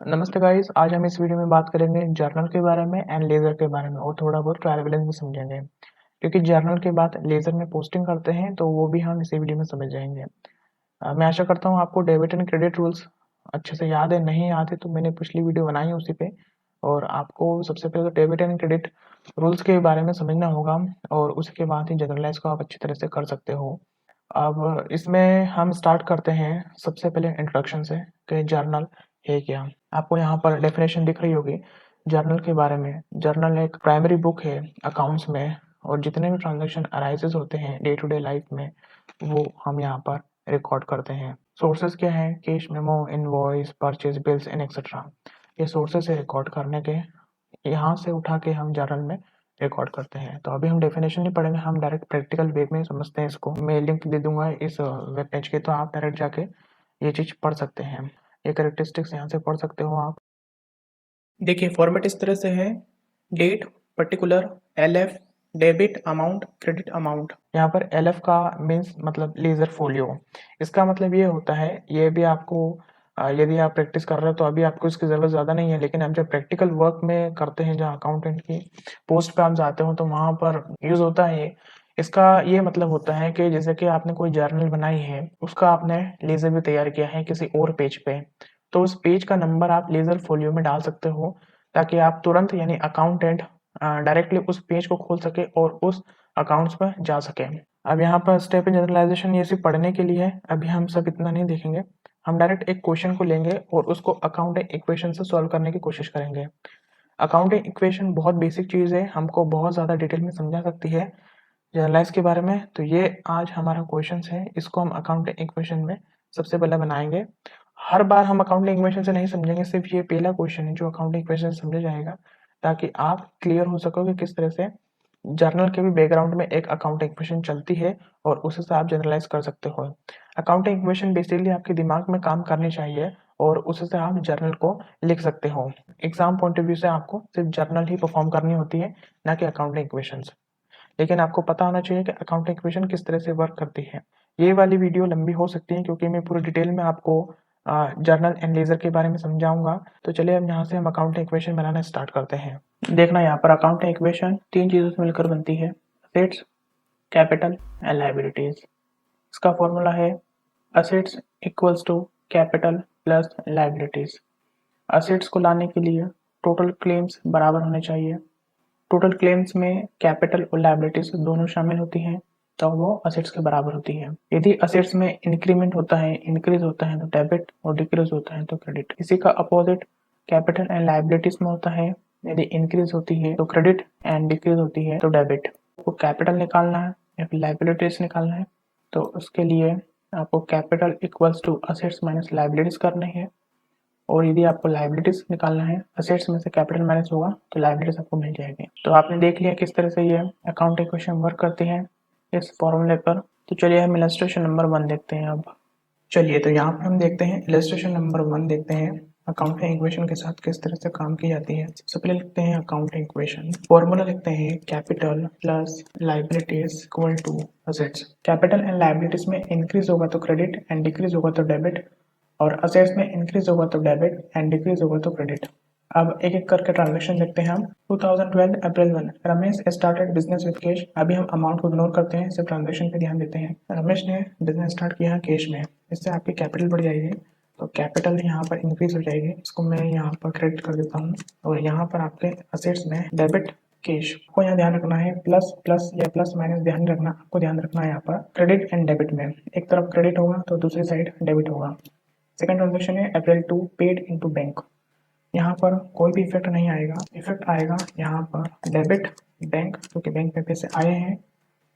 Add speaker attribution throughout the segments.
Speaker 1: नमस्ते गाइस, आज हम इस वीडियो में बात करेंगे जर्नल के बारे में एंड लेज़र के बारे में और थोड़ा बहुत ट्रायल बैलेंस भी समझेंगे। क्योंकि जर्नल के बाद लेज़र में पोस्टिंग करते हैं तो वो भी हम इसी वीडियो में समझ जाएंगे। मैं आशा करता हूँ आपको डेबिट एंड क्रेडिट रूल्स अच्छे से याद है। नहीं याद है तो मैंने पिछली वीडियो बनाई है उसी पे। और आपको सबसे पहले तो डेबिट एंड क्रेडिट रूल्स के बारे में समझना होगा और उसके बाद ही जनरलाइज को आप अच्छी तरह से कर सकते हो। अब इसमें हम स्टार्ट करते हैं सबसे पहले इंट्रोडक्शन से कि जर्नल है क्या। आपको यहाँ पर डेफिनेशन दिख रही होगी जर्नल के बारे में। जर्नल एक प्राइमरी बुक है अकाउंट्स में, और जितने भी ट्रांजैक्शन अराइजेस होते हैं डे टू डे लाइफ में वो हम यहाँ पर रिकॉर्ड करते हैं। सोर्सेज क्या है? Cash memo, invoice, purchase bills and etcetera. ये सोर्सेज है रिकॉर्ड करने के। यहाँ से उठा के हम जर्नल में रिकॉर्ड करते हैं। तो अभी हम डेफिनेशन नहीं पढ़ेंगे, हम डायरेक्ट प्रैक्टिकल वे में समझते हैं इसको। मैं लिंक दे दूंगा इस वेब पेज के, तो आप डायरेक्ट जाके ये चीज़ पढ़ सकते हैं। ये कैरेक्टरिस्टिक्स यहाँ से पढ़ सकते हो आप।
Speaker 2: देखिए फॉर्मेट इस तरह से है। Date, particular, LF, debit amount, credit amount.
Speaker 1: यहाँ पर एलएफ का मीन्स मतलब लेजर फोलियो। इसका मतलब ये होता है, ये भी आपको यदि आप प्रैक्टिस कर रहे हो तो अभी आपको इसकी ज़रूरत ज़्यादा नहीं है, लेकिन आप जब प्रैक्टिकल वर्क में करते हैं, जहाँ अकाउंटेंट की पोस्ट पे आप जाते हो तो वहाँ पर यूज़ होता है ये। इसका ये मतलब होता है कि जैसे कि आपने कोई जर्नल बनाई है, उसका आपने लेजर भी तैयार किया है किसी और पेज पे, तो उस पेज का नंबर आप लेजर फोलियो में डाल सकते हो, ताकि आप तुरंत यानी अकाउंटेंट डायरेक्टली उस पेज को खोल सके और उस अकाउंट्स पर जा सके। अब यहाँ पर स्टेप इन जनरलाइजेशन ये सिर्फ पढ़ने के लिए है, अभी हम सब इतना नहीं देखेंगे। हम डायरेक्ट एक क्वेश्चन को लेंगे और उसको अकाउंटिंग इक्वेशन से सॉल्व करने की कोशिश करेंगे। अकाउंटिंग इक्वेशन बहुत बेसिक चीज़ है, हमको बहुत ज़्यादा डिटेल में समझा सकती है जनरलाइज के बारे में। तो ये आज हमारा क्वेश्चन है, इसको हम अकाउंटिंग इक्वेशन में सबसे पहले बनाएंगे। हर बार हम अकाउंटिंग इक्वेशन से नहीं समझेंगे, सिर्फ ये पहला क्वेश्चन है जो अकाउंटिंग इक्वेशन से समझा जाएगा, ताकि आप क्लियर हो सकोगे किस तरह से जर्नल के भी बैकग्राउंड में एक अकाउंटिंग इक्वेशन चलती है और उसी से आप जनरलाइज कर सकते हो। अकाउंटिंग इक्वेशन बेसिकली आपके दिमाग में काम करनी चाहिए और उसी से आप जर्नल को लिख सकते हो। एग्जाम पॉइंट ऑफ व्यू से आपको सिर्फ जर्नल ही परफॉर्म करनी होती है, ना कि अकाउंटिंग इक्वेशंस। लेकिन आपको पता होना चाहिए कि अकाउंटिंग इक्वेशन किस तरह से वर्क करती है। ये वाली वीडियो लंबी हो सकती है क्योंकि मैं पूरी डिटेल में आपको जर्नल एंड लेजर के बारे में समझाऊंगा। तो चलिए अब यहाँ से हम अकाउंटिंग इक्वेशन बनाना स्टार्ट करते हैं।
Speaker 2: देखना यहाँ पर अकाउंटिंग इक्वेशन तीन चीजों से मिलकर बनती है: असेट्स, कैपिटल एंड लायबिलिटीज। इसका फॉर्मूला है assets equals to capital plus liabilities. Assets को लाने के लिए टोटल क्लेम्स बराबर होने चाहिए। टोटल क्लेम्स में कैपिटल और लायबिलिटीज दोनों शामिल होती हैं, तो वो असेट्स के बराबर होती है। यदि असेट्स में इंक्रीमेंट होता है, इंक्रीज होता है तो डेबिट, और डिक्रीज होता है तो क्रेडिट। इसी का अपोजिट कैपिटल एंड लायबिलिटीज में होता है। यदि इंक्रीज होती है तो क्रेडिट एंड डिक्रीज होती है तो डेबिट। आपको कैपिटल निकालना है या फिर लायबिलिटीज निकालना है, तो उसके लिए आपको capital equals to assets minus liabilities करनी है। और यदि आपको लायबिलिटीज निकालना है, असेट्स में से कैपिटल माइनस होगा तो लायबिलिटीज आपको मिल जाएगी। तो आपने देख लिया किस तरह से ये अकाउंट इक्वेशन वर्क करती है इस फॉर्मूले पर। तो चलिए हम इलस्ट्रेशन नंबर 1 देखते हैं अब। चलिए तो यहाँ पर हम देखते हैं इलस्ट्रेशन नंबर 1 देखते हैं अकाउंटिंग इक्वेशन के साथ किस तरह से काम की जाती है। सबसे पहले लिखते हैं अकाउंटिंग इक्वेशन। फॉर्मूला लिखते हैं capital plus liabilities equal to assets. Capital and liabilities में इंक्रीज होगा तो क्रेडिट एंड डिक्रीज होगा तो डेबिट, और असेट्स में इंक्रीज होगा तो डेबिट एंड डिक्रीज होगा तो क्रेडिट। अब एक एक करके ट्रांजेक्शन देखते हैं हम। 2012 अप्रैल 1 Ramesh started business with cash. अभी हम अमाउंट को इग्नोर करते हैं, सिर्फ ट्रांजेक्शन पे ध्यान देते हैं। रमेश ने बिजनेस स्टार्ट किया है कैश में, इससे आपकी कैपिटल बढ़ जाएगी, तो कैपिटल यहाँ पर इंक्रीज हो जाएगी। इसको मैं यहाँ पर क्रेडिट कर देता हूँ। और यहाँ पर आपके असेट्स में डेबिट कैश को यहाँ ध्यान रखना है, प्लस प्लस या प्लस माइनस ध्यान रखना, आपको ध्यान रखना है यहाँ पर क्रेडिट एंड डेबिट में। एक तरफ क्रेडिट होगा तो दूसरी साइड डेबिट होगा। सेकंड ट्रांजेक्शन है अप्रैल 2 पेड इनटू बैंक। यहाँ पर कोई भी इफेक्ट नहीं आएगा, इफेक्ट आएगा यहाँ पर डेबिट बैंक, क्योंकि बैंक में पैसे आए हैं,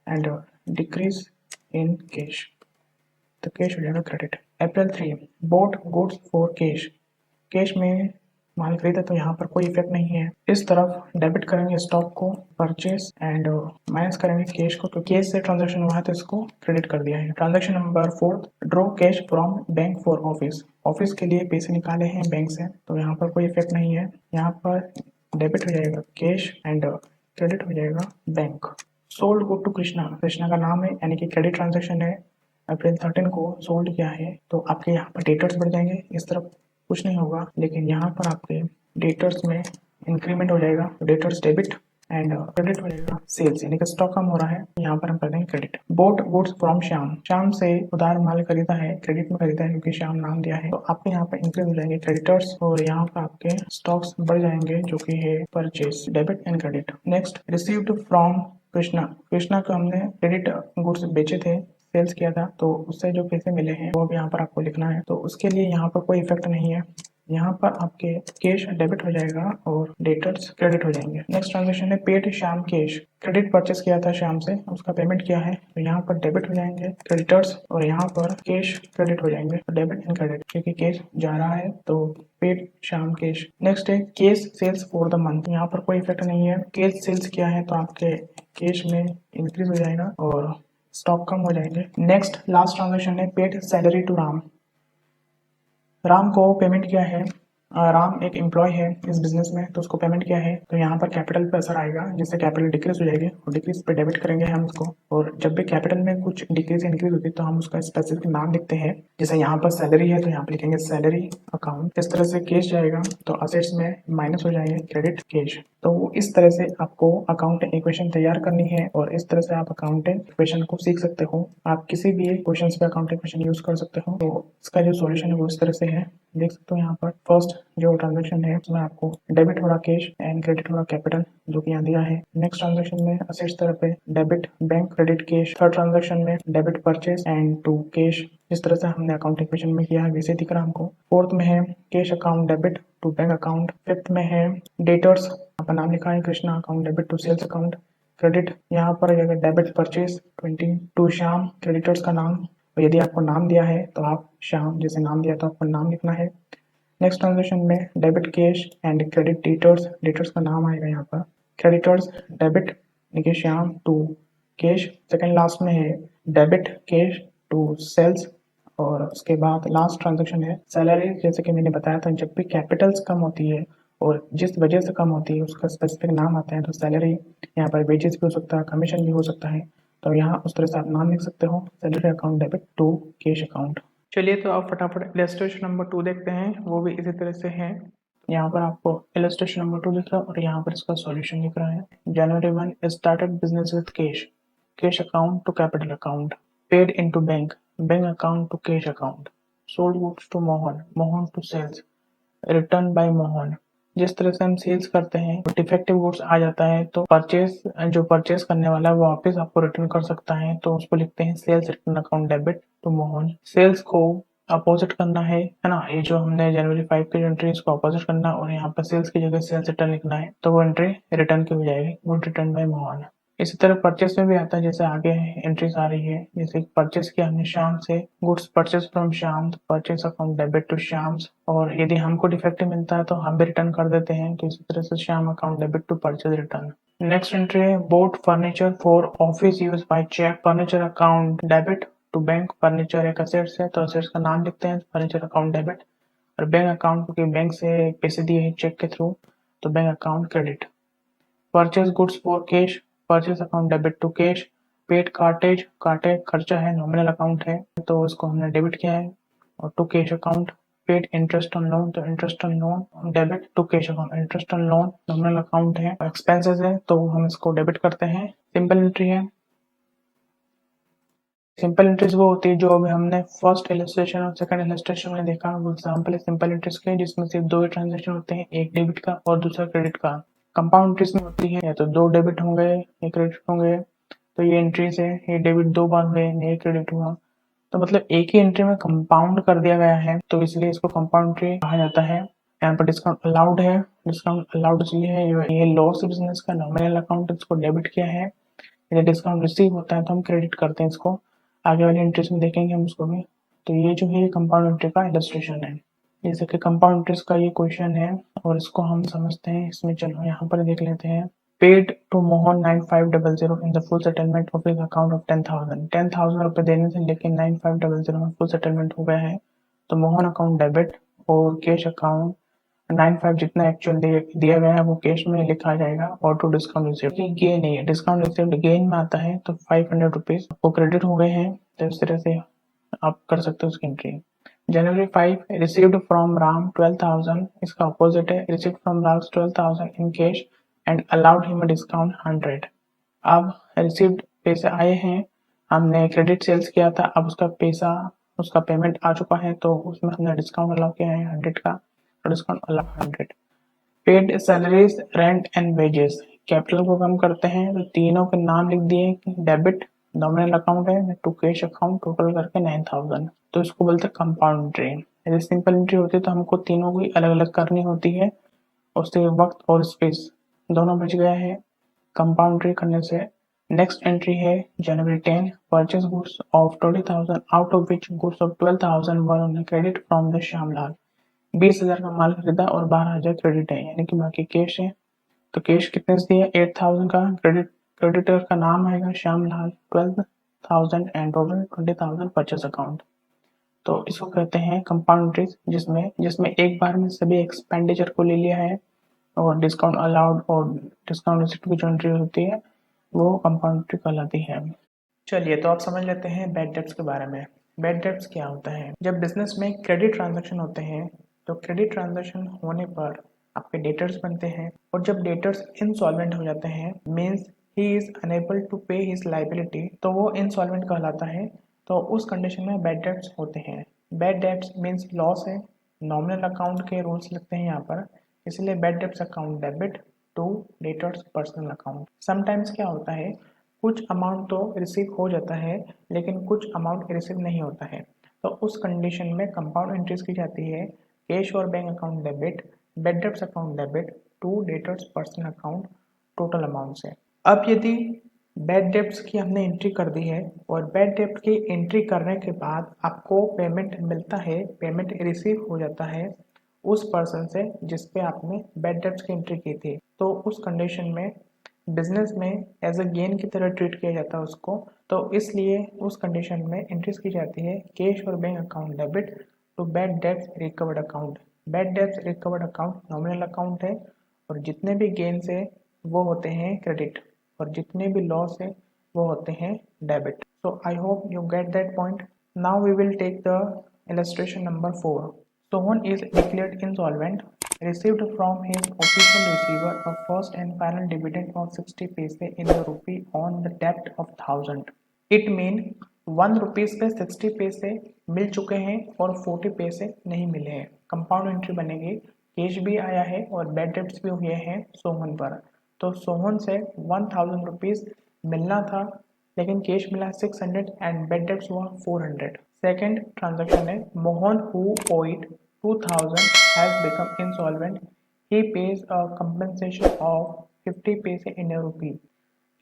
Speaker 2: एंड डिक्रीज इन कैश, तो कैश हो जाएगा credit. April 3 boat goods for cash. Cash में माल खरीदा तो यहाँ पर कोई इफेक्ट नहीं है। इस तरफ डेबिट करेंगे स्टॉक को, परचेस, एंड माइनस करेंगे कैश को, क्योंकि कैश से ट्रांजेक्शन हुआ है तो इसको क्रेडिट कर दिया है। Transaction number 4 draw cash from bank for office. Office के लिए पैसे निकाले हैं बैंक से, तो यहाँ पर कोई इफेक्ट नहीं है। यहाँ पर डेबिट हो जाएगा कैश एंड क्रेडिट हो जाएगा bank. Sold good to Krishna, Krishna का नाम है यानी कि क्रेडिट ट्रांजेक्शन है। अप्रैल 13 को सोल्ड किया है, तो आपके यहाँ पर डेटर्स बढ़ जाएंगे, इस तरफ कुछ नहीं होगा, लेकिन यहाँ पर आपके डेटर्स में इंक्रीमेंट हो जाएगा, डेटर्स डेबिट एंड क्रेडिट हो जाएगा सेल्स, यानी कि स्टॉक कम हो रहा है, यहाँ पर हम कर देंगे credit. Boat goods from Shyam, Shyam से उधार माल खरीदा है, क्रेडिट में खरीदा है क्योंकि श्याम नाम दिया है, तो आपके यहाँ पर इंक्रीज हो जाएंगे क्रेडिटर्स और यहाँ पर आपके स्टॉक्स बढ़ जाएंगे जो कि है purchase, debit and credit. Next, received from Krishna, Krishna को हमने क्रेडिट गुड्स बेचे थे, सेल्स किया था, तो उससे जो पैसे मिले हैं वो भी यहाँ पर आपको लिखना है, तो उसके लिए यहाँ पर कोई इफेक्ट नहीं है, यहाँ पर आपके कैश डेबिट हो जाएगा और डेटर्स क्रेडिट हो जाएंगे। नेक्स्ट ट्रांजेक्शन है paid Shyam cash, credit purchase किया था श्याम से, उसका पेमेंट किया है, तो यहाँ पर डेबिट हो जाएंगे क्रेडिटर्स और यहाँ पर कैश क्रेडिट हो जाएंगे, तो डेबिट एंड क्रेडिट, क्योंकि कैश जा रहा है तो पेड श्याम कैश। नेक्स्ट है cash sales for the month, यहाँ पर कोई इफेक्ट नहीं है, कैश सेल्स किया है तो आपके कैश में इंक्रीज हो जाएगा और स्टॉक कम हो जाएंगे। नेक्स्ट लास्ट ट्रांजेक्शन है paid salary to Ram, Ram को पेमेंट किया है, राम एक एम्प्लॉय है इस बिजनेस में, तो उसको पेमेंट किया है, तो यहाँ पर कैपिटल पे असर आएगा, जिससे कैपिटल डिक्रीज हो जाएगी और डिक्रीज पे डेबिट करेंगे हम उसको, और जब भी कैपिटल में कुछ डिक्रीज इंक्रीज होती है तो हम उसका स्पेसिफिक नाम लिखते हैं, जैसे यहाँ पर सैलरी है तो यहाँ पे लिखेंगे सैलरी अकाउंट, इस तरह से कैश जाएगा तो असेट्स में माइनस हो जाएंगे क्रेडिट कैश। तो इस तरह से आपको अकाउंटिंग इक्वेशन तैयार करनी है और इस तरह से आप अकाउंटिंग इक्वेशन को सीख सकते हो, आप किसी भी क्वेश्चन पे अकाउंटिंग इक्वेशन यूज कर सकते हो। तो इसका जो सॉल्यूशन है वो इस तरह से है, देख सकते हो यहाँ पर फर्स्ट जो ट्रांजैक्शन है उसमें आपको डेबिट हो रहा कैश एंड क्रेडिट हो रहा कैपिटल, जो कि यहाँ दिया है। नेक्स्ट ट्रांजैक्शन में असेट्स तरफ पे debit bank credit cash, third transaction में debit purchase and to cash, इस तरह से हमने अकाउंट इक्वेशन में किया है, वैसे दिख रहा हमको। फोर्थ में है cash account debit to bank account, fifth में है डेटर्स, आपका नाम लिखा है Krishna account debit to sales account, credit यहाँ पर अगर debit purchase 20 to Shyam, creditors का नाम, और यदि आपको नाम दिया है तो आप श्याम जैसे नाम दिया तो आपको नाम लिखना है। नेक्स्ट ट्रांजेक्शन में debit cash and credit debtors, debtors का नाम आएगा यहाँ पर, क्रेडिटर्स डेबिट देखिए Shyam to cash, second last में है डेबिट कैश टू सेल्स, और उसके बाद लास्ट ट्रांजेक्शन है सैलरी, जैसे कि मैंने बताया था जब भी कैपिटल्स कम होती है और जिस वजह से कम होती है उसका स्पेसिफिक नाम आता है, तो सैलरी यहाँ पर वेजेस भी हो सकता है, कमीशन भी हो सकता है, तो यहाँ उस तरह से आप नाम लिख सकते हो, salary account debit to cash account. चलिए तो आप फटाफट इलस्ट्रेशन नंबर 2 देखते हैं, वो भी इसी तरह से है। यहाँ पर आपको इलस्ट्रेशन नंबर 2 दिख रहा है और यहाँ पर इसका सॉल्यूशन दिख रहा है। January 1 started business with cash, cash account to capital account, paid into bank, bank account to cash account, sold goods to Mohan, Mohan to sales, return by Mohan. जिस तरह से हम सेल्स करते हैं डिफेक्टिव गुड्स आ जाता है तो परचेस जो परचेस करने वाला है वो वापस आपको रिटर्न कर सकता है, तो उसको लिखते हैं sales return account debit to Mohan. Sales को अपोजिट करना है ना, ये जो हमने जनवरी 5 की एंट्री इसको अपोजिट करना और यहाँ पर सेल्स की जगह सेल्स रिटर्न लिखना है, तो वो एंट्री रिटर्न की हो जाएगी, गुड रिटर्न बाय मोहन। इसी तरह परचेस में भी आता है, जैसे आगे एंट्रीज आ रही है, जैसे परचेस किया हमने शाम से, गुड्स परचेस फ्रॉम शाम, परचेस अकाउंट डेबिट टू शाम्स, और यदि हमको डिफेक्टिव मिलता है तो हम भी रिटर्न कर देते हैं, तो इसी तरह से शाम account debit to purchase return. Next entry है bought furniture for office use by cheque, furniture account debit to bank, furniture एक असेट्स है तो असेट्स का नाम लिखते हैं, फर्नीचर अकाउंट डेबिट, और बैंक अकाउंट क्योंकि बैंक से पैसे दिए हैं चेक के थ्रू तो bank account credit. Purchase goods for cash, purchase account debit to cash, paid cartage, cartage खर्चा है नॉमिनल अकाउंट है तो उसको हमने डेबिट किया है, और to cash account, paid interest on loan तो interest on loan debit to cash account, interest on loan nominal account है, एक्सपेंसेस है तो हम इसको डेबिट करते हैं। सिंपल एंट्री है, सिंपल एंट्रीज वो होती है जो अभी हमने फर्स्ट इलस्ट्रेशन और सेकंड इलस्ट्रेशन में देखा, वो एग्जांपल है सिंपल एंट्रीज के, जिसमें सिर्फ दो ही ट्रांजेक्शन होते हैं, एक डेबिट का और दूसरा क्रेडिट का। कंपाउंड एंट्रीज में होती है या तो दो डेबिट होंगे एक क्रेडिट होंगे, तो ये एंट्रीज है, ये डेबिट दो बार हुए ये क्रेडिट हुआ, तो मतलब एक ही एंट्री में कंपाउंड कर दिया गया है, तो इसलिए इसको कंपाउंड एंट्री कहा जाता है। यहाँ पर डिस्काउंट अलाउड है, डिस्काउंट अलाउड इसलिए है ये लॉस बिजनेस का नॉमिनल अकाउंट इसको डेबिट किया है, यदि डिस्काउंट रिसीव होता है तो हम क्रेडिट करते हैं इसको, आगे वाले इंटरेस्ट में देखेंगे हम उसको भी। तो ये जो है कंपाउंड इंटरेस्ट का इलस्ट्रेशन है, जैसे कि कंपाउंड इंटरेस्ट का ये क्वेश्चन है और इसको हम समझते हैं इसमें। चलो यहाँ पर देख लेते हैं, paid to Mohan 9500 in the full settlement of his account of 10,000 रुपए देने थे लेकिन 9500 में फुल सेटलमेंट हो गया है, तो मोहन अकाउंट डेबिट और कैश अकाउंट 95 जितना एक्चुअल दिया गया है वो कैश में लिखा जाएगा, और टू डिस्काउंट रिसिप्ट गेन है, डिस्काउंट रिसिप्ट गेन में आता है तो 500 रुपीज आपको क्रेडिट हो गए हैं, तो इस तरह से आप कर सकते हो उसकी entry. January 5 received from Ram 12,000, इसका अपोजिट है received from Raj 12,000 in cash and allowed him discount 100। अब रिसीव्ड पैसे आए हैं, हमने क्रेडिट सेल्स किया था, अब उसका पेमेंट आ चुका है, तो उसमें हमने डिस्काउंट अलाउ किया है 100 का, तो discount allow 100। Paid salaries, rent and wages, capital को कम करते हैं तो तीनों के नाम लिख दिए, डेबिट नॉमिनल अकाउंट है टू कैश अकाउंट, टोटल करके 9,000, तो इसको बोलते हैं कंपाउंड एंट्री। यदि सिंपल एंट्री होती है तो हमको तीनों की अलग अलग करनी होती है, उससे वक्त और स्पेस दोनों बच गया है कंपाउंड एंट्री करने से। नेक्स्ट एंट्री है जनवरी 10, purchase goods of 20,000 out of which goods of 12,000 were on credit from the Shyamlal. 20,000 का माल खरीदा और 12,000 क्रेडिट है, यानी कि बाकी कैश है। तो कैश कितने से दिया, 8,000 का, क्रेडिटर का नाम आएगा Shyamlal, 12,000 and total 20,000 purchase account. तो इसको कहते हैं कंपाउंड एंट्रीज, जिसमें एक बार में सभी एक्सपेंडिचर को ले लिया है और डिस्काउंट अलाउड और डिस्काउंट रिसिप्ट की जो एंट्री होती है वो कंपाउंड एंट्री कहलाती है। चलिए, तो आप समझ लेते हैं बैड डेब्ट्स के बारे में। बैड डेब्ट्स क्या होता है? जब बिजनेस में क्रेडिट ट्रांजैक्शन होते हैं, तो क्रेडिट ट्रांजैक्शन होने पर आपके डेटर्स बनते हैं, और जब डेटर्स इंसॉल्वेंट हो जाते हैं, means he is unable to pay his liability, तो वो इंसॉल्वेंट कहलाता है। तो उस कंडीशन में बैड डेब्ट्स होते हैं। बैड डेब्ट्स मीन्स लॉस है, नॉमिनल अकाउंट के रूल्स लगते हैं यहाँ पर, इसलिए bad debts account debit to debtors personal account. Sometimes क्या होता है, कुछ अमाउंट तो रिसीव हो जाता है लेकिन कुछ अमाउंट रिसीव नहीं होता है, तो उस कंडीशन में कंपाउंड एंट्रीज की जाती है, कैश और bank account debit, bad debts account debit to debtors personal account total amount से। अब यदि बैड डेब्ट्स की हमने एंट्री कर दी है और बैड डेब्ट की एंट्री करने के बाद आपको पेमेंट मिलता है, पेमेंट रिसीव हो जाता है उस पर्सन से जिस पे आपने बैड डेब्ट्स की एंट्री की थी, तो उस कंडीशन में बिजनेस में एज अ गेन की तरह ट्रीट किया जाता है उसको, तो इसलिए उस कंडीशन में एंट्रीज की जाती है कैश और bank account debit to bad debts recovered account. Bad debts recovered account nominal account है, और जितने भी गेन्स है वो होते हैं क्रेडिट, और जितने भी लॉस है वो होते हैं debit. So I hope you get that point. Now we will take the illustration number 4. Sohan is declared insolvent, received from his official receiver a first and final dividend of 60 paise in the rupee on the debt of 1000. It mean 1 rupees पे 60 पैसे मिल चुके हैं और 40 पैसे नहीं मिले हैं। Compound entry बनेगी, कैश भी आया है और बैड डेब्ट्स भी हुए हैं सोहन पर, तो सोहन से 1,000 रुपीज मिलना था लेकिन कैश मिला 600 एंड बैड डेब्ट्स हुआ 400। सेकेंड ट्रांजैक्शन है, Mohan who ओइड 2,000 has become insolvent, he page a compensation of 50 paise इन अ रुपी।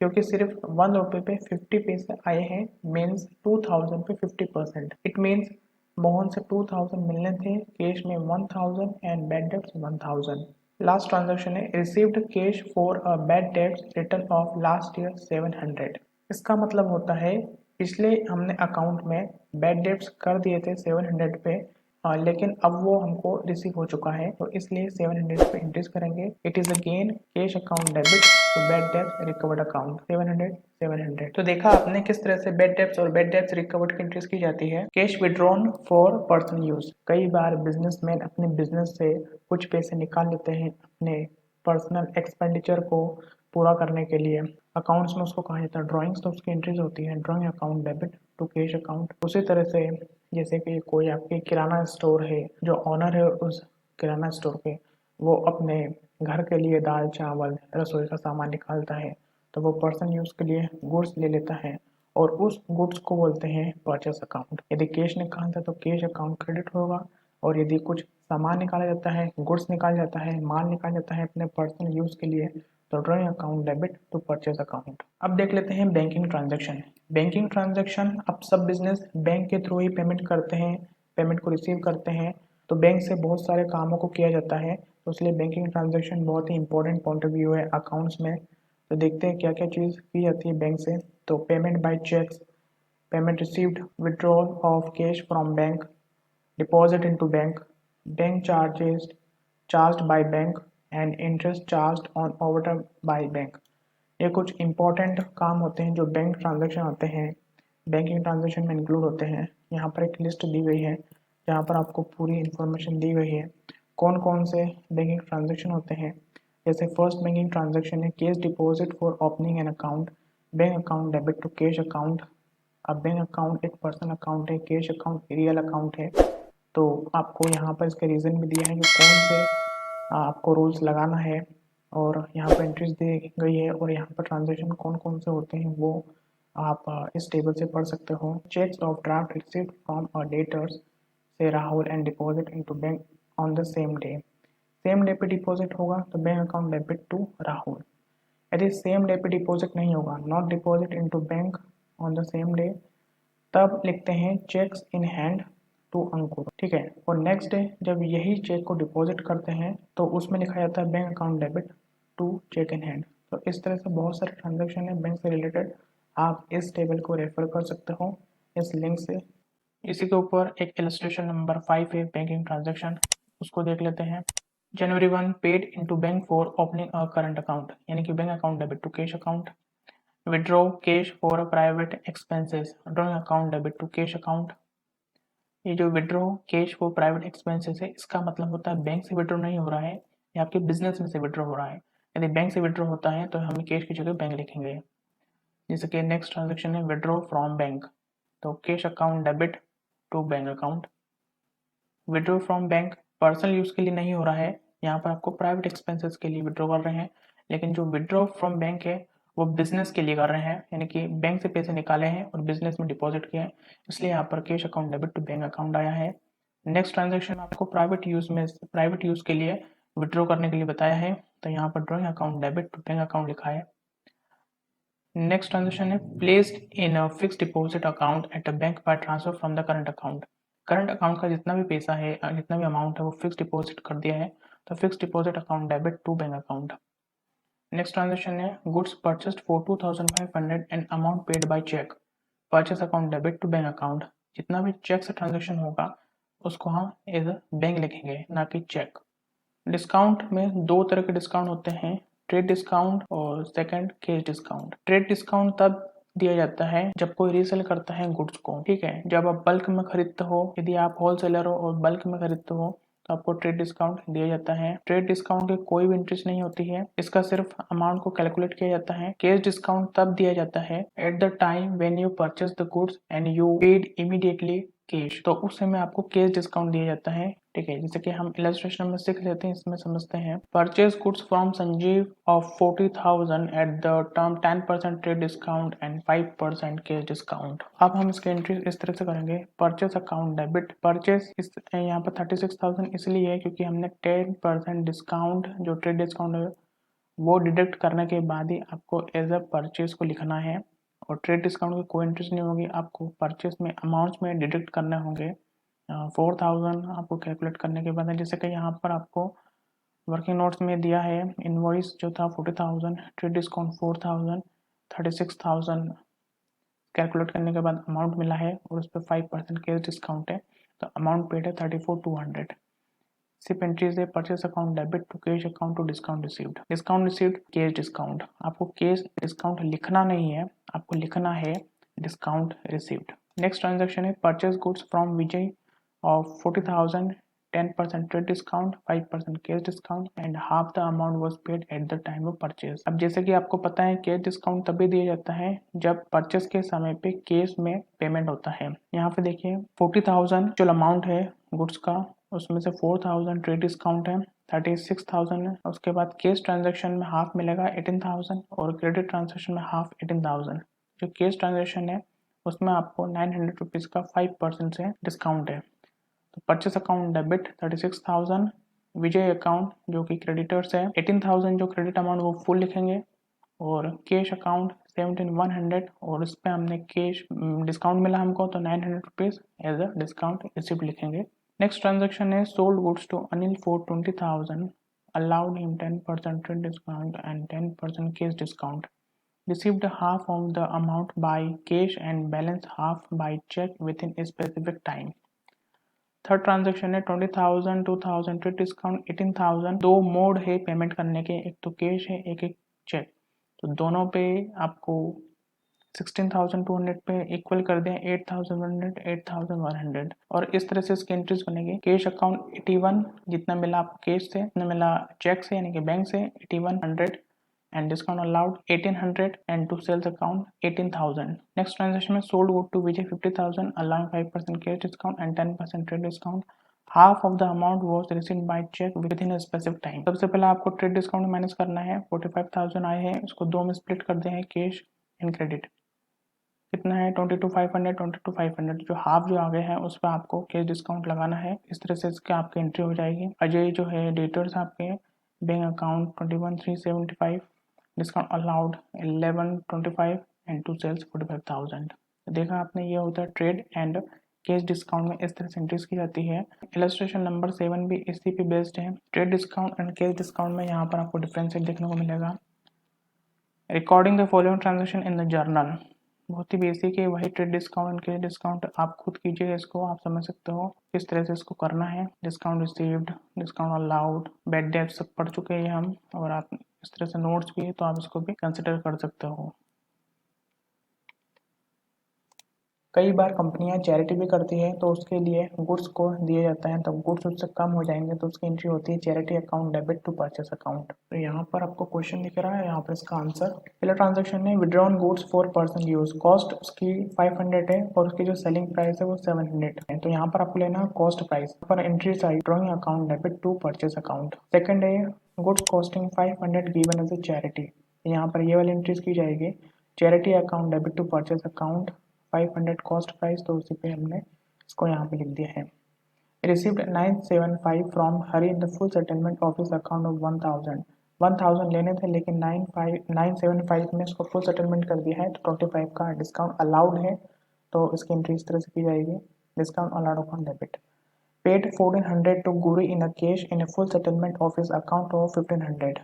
Speaker 2: क्योंकि सिर्फ 1 रुपये पे 50 पैसे आए हैं, मीन्स 2,000 पे 50%। इट मीन्स मोहन से 2,000 मिलने थे, कैश में 1,000 and bad debts 1,000। Last transaction है, received cash for a bad debts return of last year 700। इसका मतलब होता है पिछले हमने अकाउंट में बैड डेब्ट्स कर दिए थे 700 पे, लेकिन अब वो हमको रिसीव हो चुका है, तो इसलिए 700 पे इंक्रीज करेंगे। It is again cash account debit तो बैड डेब्ट्स रिकवर्ड अकाउंट 700 700। तो देखा आपने किस तरह से बैड डेब्ट्स और बैड डेब्ट्स रिकवर्ड की इंट्रीज की जाती है। Cash withdrawn for personal use, कई बार बिजनेसमैन अपने बिजनेस से कुछ पैसे निकाल लेते हैं अपने पर्सनल एक्सपेंडिचर को पूरा करने के लिए। अकाउंट्स में उसको कहा जाता है ड्राइंग्स, तो उसकी एंट्रीज होती है drawing account debit to cash account. उसी तरह से जैसे कि कोई आपके किराना स्टोर है, जो ऑनर है उस किराना स्टोर के, वो अपने घर के लिए दाल चावल रसोई का सामान निकालता है, तो वो पर्सनल यूज़ के लिए गुड्स ले लेता है और उस गुड्स को बोलते हैं परचेस अकाउंट। यदि कैश निकालता है तो कैश अकाउंट क्रेडिट होगा, और यदि कुछ सामान निकाला जाता है, गुड्स निकाला जाता है, माल निकाला जाता है अपने पर्सनल यूज़ के लिए, तो drawing account debit to purchase account. अब देख लेते हैं बैंकिंग ट्रांजैक्शन। बैंकिंग ट्रांजैक्शन, अब सब बिजनेस बैंक के थ्रू ही पेमेंट करते हैं, पेमेंट को रिसीव करते हैं, तो बैंक से बहुत सारे कामों को किया जाता है, तो इसलिए बैंकिंग ट्रांजैक्शन बहुत ही इंपॉर्टेंट पॉइंट ऑफ व्यू है अकाउंट्स में। तो देखते हैं क्या क्या चीज़ की जाती है बैंक से। तो payment by cheques, payment received, withdrawal of cash from bank, deposit into bank, bank charges charged by bank and interest charged on overdraft by bank. ये कुछ इंपॉर्टेंट काम होते हैं जो बैंक ट्रांजैक्शन होते हैं, बैंकिंग ट्रांजैक्शन में इंक्लूड होते हैं। यहाँ पर एक लिस्ट दी गई है यहाँ पर आपको पूरी इन्फॉर्मेशन दी गई है कौन कौन से बैंकिंग ट्रांजेक्शन होते हैं। जैसे फर्स्ट बैंकिंग ट्रांजेक्शन है cash deposit for opening an account, bank account debit to cash account. अब बैंक अकाउंट एक पर्सनल अकाउंट है, कैश अकाउंट रियल अकाउंट है। तो आपको यहाँ पर इसका रीज़न भी दिया है कि कौन से आपको रूल्स लगाना है, और यहाँ पर एंट्रीज दी गई है, और यहाँ पर ट्रांजेक्शन कौन कौन से होते हैं वो आप इस टेबल से पढ़ सकते हो। Cheques of draft received from a debtors से Rahul and deposit into bank on the same day. Same day पे डिपॉजिट होगा तो bank account debit to Rahul. यदि सेम डे पे डिपॉजिट नहीं होगा, not deposit into bank on the same day, तब लिखते हैं cheques in hand to Ankur. ठीक है, और नेक्स्ट डे जब यही चेक को डिपॉजिट करते हैं तो उसमें लिखा जाता है bank account debit to cheque in hand. तो इस तरह से बहुत सारे ट्रांजेक्शन है बैंक से रिलेटेड, आप इस टेबल को रेफर कर सकते हो इस लिंक से। इसी के ऊपर एक इलस्ट्रेशन नंबर 5 है बैंकिंग ट्रांजेक्शन, उसको देख लेते हैं। January 1 paid into bank for opening a current account, यानी कि bank account debit to cash account. Withdraw cash for private expenses, drawing account debit to cash account. ये जो withdraw cash for private expenses है, इसका मतलब होता है bank से विड्रॉ नहीं हो रहा है, ये आपके बिजनेस में से विड्रॉ हो रहा है। यदि बैंक से विड्रॉ होता है तो हम कैश की जगह बैंक लिखेंगे। जैसे कि नेक्स्ट ट्रांजेक्शन है विड्रॉ फ्रॉम बैंक, तो cash account debit to bank account. Withdraw from bank personal use के लिए नहीं हो रहा है, यहाँ पर आपको प्राइवेट एक्सपेंसेस के लिए विड्रॉ कर रहे हैं। लेकिन जो विड्रॉ फ्रॉम बैंक है वो बिजनेस के लिए कर रहे हैं, यानी कि बैंक से पैसे निकाले हैं और बिजनेस में डिपॉजिट किए हैं, इसलिए यहाँ पर cash account debit to bank account आया है। नेक्स्ट ट्रांजेक्शन आपको प्राइवेट यूज के लिए विड्रॉ करने के लिए बताया है, तो यहाँ पर drawing account debit to bank account लिखा है। नेक्स्ट ट्रांजेक्शन है placed in a fix deposit account at a bank by transfer from the current account. Current account का जितना भी पैसा है, जितना भी अमाउंट है वो फिक्स डिपॉजिट कर दिया है, तो fix deposit account debit to bank account. Next transaction है goods purchased for 2500 and amount paid by cheque, purchase account debit to bank account. जितना भी चेक से ट्रांजेक्शन होगा उसको हम एज अ बैंक लिखेंगे, ना कि चेक। डिस्काउंट में दो तरह के डिस्काउंट होते हैं, ट्रेड डिस्काउंट और second cash discount. Trade discount तब दिया जाता है जब कोई रीसेल करता है गुड्स को। ठीक है, जब आप बल्क में खरीदते हो, यदि आप होलसेलर हो और बल्क में खरीदते हो तो आपको ट्रेड डिस्काउंट दिया जाता है। ट्रेड डिस्काउंट की कोई भी इंटरेस्ट नहीं होती है, इसका सिर्फ अमाउंट को कैलकुलेट किया जाता है। कैश डिस्काउंट तब दिया जाता है eight the time when you purchase the goods and you paid immediately cash, तो उस समय आपको कैश डिस्काउंट दिया जाता है। ठीक है, जैसे कि हम इलस्ट्रेशन में सीख लेते हैं, इसमें समझते हैं। Purchase goods from Sanjeev of 40,000 at the term 10% trade discount and 5% cash discount. अब हम इसके एंट्री इस तरह से करेंगे। परचेज अकाउंट डेबिट, परचेज इस यहाँ पर 36,000 इसलिए है क्योंकि हमने 10% डिस्काउंट जो ट्रेड डिस्काउंट है वो डिडक्ट करने के बाद ही आपको एज अ परचेज को लिखना है, और ट्रेड डिस्काउंट की कोई इंटरेस्ट नहीं होगी, आपको परचेज में अमाउंट्स में डिडक्ट करने होंगे। 4,000 आपको कैलकुलेट करने के बाद है, जैसे कि यहाँ पर आपको वर्किंग नोट्स में दिया है इनवॉइस जो था 40,000, ट्रेड डिस्काउंट 4,000, 36,000 कैलकुलेट करने के बाद अमाउंट मिला है और उस पर 5% कैश डिस्काउंट है, तो अमाउंट पेड है 34,200। सिर्फ एंट्रीज है purchase account debit to cash account to discount received cash discount. आपको कैश डिस्काउंट लिखना नहीं है, आपको लिखना है डिस्काउंट रिसीव्ड। नेक्स्ट ट्रांजेक्शन है purchase goods from Vijay of 40,000, 10% trade discount, 5% cash discount and half the amount was paid at the time of purchase. अब जैसे कि आपको पता है कैश डिस्काउंट तभी दिया जाता है जब परचेस के समय पे कैश में पेमेंट होता है। यहाँ पे देखिए 40,000 जो अमाउंट है गुड्स का, उसमें से 4,000 ट्रेड डिस्काउंट है, 36,000 है, उसके बाद कैश ट्रांजेक्शन में हाफ मिलेगा 18,000 और क्रेडिट ट्रांजेक्शन में हाफ 18,000। जो कैश ट्रांजेक्शन है उसमें आपको 900 रुपीज़ का 5% से डिस्काउंट है। तो परचेस अकाउंट डेबिट 36,000, विजय अकाउंट जो कि क्रेडिटर्स है 18,000 जो क्रेडिट अमाउंट वो फुल लिखेंगे, और कैश अकाउंट 17,100 और इस पर हमने कैश डिस्काउंट मिला हमको तो 900 rupees as a discount receipt लिखेंगे। नेक्स्ट ट्रांजेक्शन है sold goods to Anil for 20,000, allowed him 10% trade discount and 10% cash discount, received half of the amount by cash and balance half by check within a specific time। Third transaction है 20,000, 2,000 trade discount 18,000। दो mode है payment करने के, एक तो cash है एक check, तो दोनों पे आपको 16,200 पे इक्वल कर दें 8,100, 8,100 और इस तरह से इसकी एंट्रीज बनेगी। कैश अकाउंट 81, जितना मिला आपको कैश से, जितना मिला चेक से यानी कि बैंक से 8100 and discount allowed 1800 and to sales account 18,000. Next transaction में sold good to Vijay 50,000 allowing 5% cash discount and 10% trade discount. Half of the amount was received by check within a specific time. सबसे पहले आपको trade discount minus करना है। 45,000 आए हैं, उसको दो में स्प्लिट कर दें कैश एंड क्रेडिट। कितना है 22,500, 22,500 जो हाफ जो आगे है उस पर आपको कैश डिस्काउंट लगाना है। इस तरह से इसके आपकी एंट्री हो जाएगी। अजय जो है डेटर्स आपके bank account 21,375 discount allowed 1125 and to sales 45,000। देखा आपने, ये होता है ट्रेड एंड कैश डिस्काउंट में इस तरह से एंट्रीज की जाती है। इलस्ट्रेशन नंबर 7 भी इसी पे बेस्ड है। Trade discount and cash discount में यहाँ पर आपको डिफरेंशिएट देखने को मिलेगा। Recording the following transaction in the journal, बहुत ही बेसिक है। वही ट्रेड डिस्काउंट के डिस्काउंट आप खुद कीजिए, इसको आप समझ सकते हो किस तरह से इसको करना है। Discount received, discount allowed, bad debt सब पढ़ चुके हैं हम, और आप इस तरह से नोट्स भी है तो आप इसको भी कंसिडर कर सकते हो। कई बार कंपनियां चैरिटी भी करती है तो उसके लिए गुड्स को दिए जाता है, तो गुड्स उससे कम हो जाएंगे तो उसकी एंट्री होती है charity account debit to purchase account. तो यहाँ पर आपको क्वेश्चन दिख रहा है, यहाँ पर इसका आंसर पहला ट्रांजेक्शन है withdrawn goods for personal use, cost उसकी 500 है और उसकी जो सेलिंग प्राइस है वो 700 है। तो यहाँ पर आपको लेना है कॉस्ट प्राइस पर entry side drawing account debit to purchase account. Second है goods costing 500 given as a charity, यहाँ पर ये वाली एंट्रीज की जाएगी charity account debit to purchase account 500 cost price, तो उसी पे हमने इसको यहाँ पे लिख दिया है। Received 975 from Hari in the full settlement of his account of 1000 लेने थे लेकिन 975 में इसको फुल सेटलमेंट कर दिया है तो 25 का डिस्काउंट अलाउड है, तो इसकी एंट्री इस तरह से की जाएगी discount allowed upon debit. Paid 1400 to Guri in a cash in a full settlement of his account of 1500,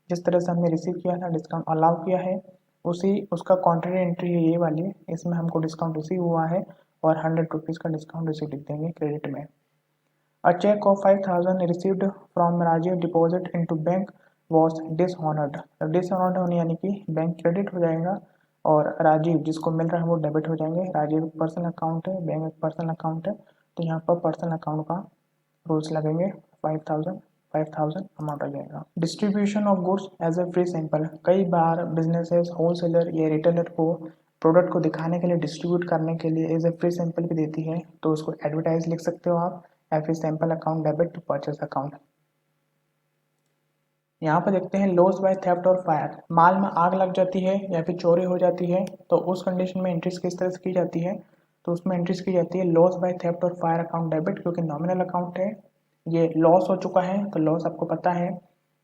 Speaker 2: जिस तरह से हमने रिसीव किया था डिस्काउंट अलाउ किया है उसी उसका कॉन्ट्रेरी एंट्री है ये वाली, इसमें हमको डिस्काउंट रिसीव हुआ है और 100 रुपीज़ का डिस्काउंट रिसीव लिख देंगे क्रेडिट में। A cheque of 5,000 received from Rajeev deposit into bank was dishonoured, dishonoured होने यानी कि बैंक क्रेडिट हो जाएगा और राजीव जिसको मिल रहा है वो डेबिट हो जाएंगे। राजीव पर्सनल अकाउंट है, बैंक एक पर्सनल अकाउंट है, तो यहाँ पर पर्सनल अकाउंट का रूल्स लगेंगे। 5,000 अमाउंट आ जाएगा। Distribution of goods as a free sample, कई बार बिजनेसेस होलसेलर या रिटेलर को प्रोडक्ट को दिखाने के लिए डिस्ट्रीब्यूट करने के लिए एज ए फ्री सैंपल भी देती है, तो उसको एडवर्टाइज लिख सकते हो आप या फिर sample account debit to purchase account. यहाँ पर देखते हैं लॉस बाय थेफ्ट और फायर, माल में आग लग जाती है या फिर चोरी हो जाती है तो उस कंडीशन में एंट्रीज किस तरह से की जाती है, तो उसमें एंट्रीज की जाती है लॉस बाय थेफ्ट और फायर अकाउंट डेबिट, क्योंकि नॉमिनल अकाउंट है, ये लॉस हो चुका है तो लॉस आपको पता है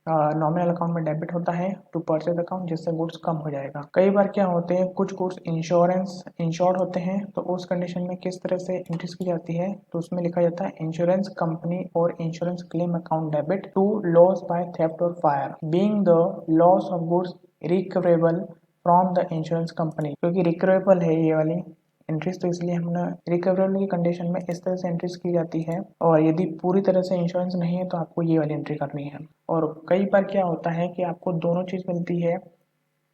Speaker 2: नॉमिनल अकाउंट में डेबिट होता है टू परचेज अकाउंट, जिससे गुड्स कम हो जाएगा। कई बार क्या होते हैं कुछ गुड्स इंश्योर्ड होते हैं तो उस कंडीशन में किस तरह से एंट्रीज की जाती है, तो उसमें लिखा जाता है इंश्योरेंस कंपनी और insurance claim account debit to loss by theft और fire being the loss of goods recoverable from the insurance company, क्योंकि रिकवरेबल है ये वाली एंट्रीज तो इसलिए हमने रिकवरेबल की कंडीशन में इस तरह से एंट्रीज की जाती है, और यदि पूरी तरह से इंश्योरेंस नहीं है तो आपको ये वाली एंट्री करनी है। और कई बार क्या होता है कि आपको दोनों चीज़ मिलती है,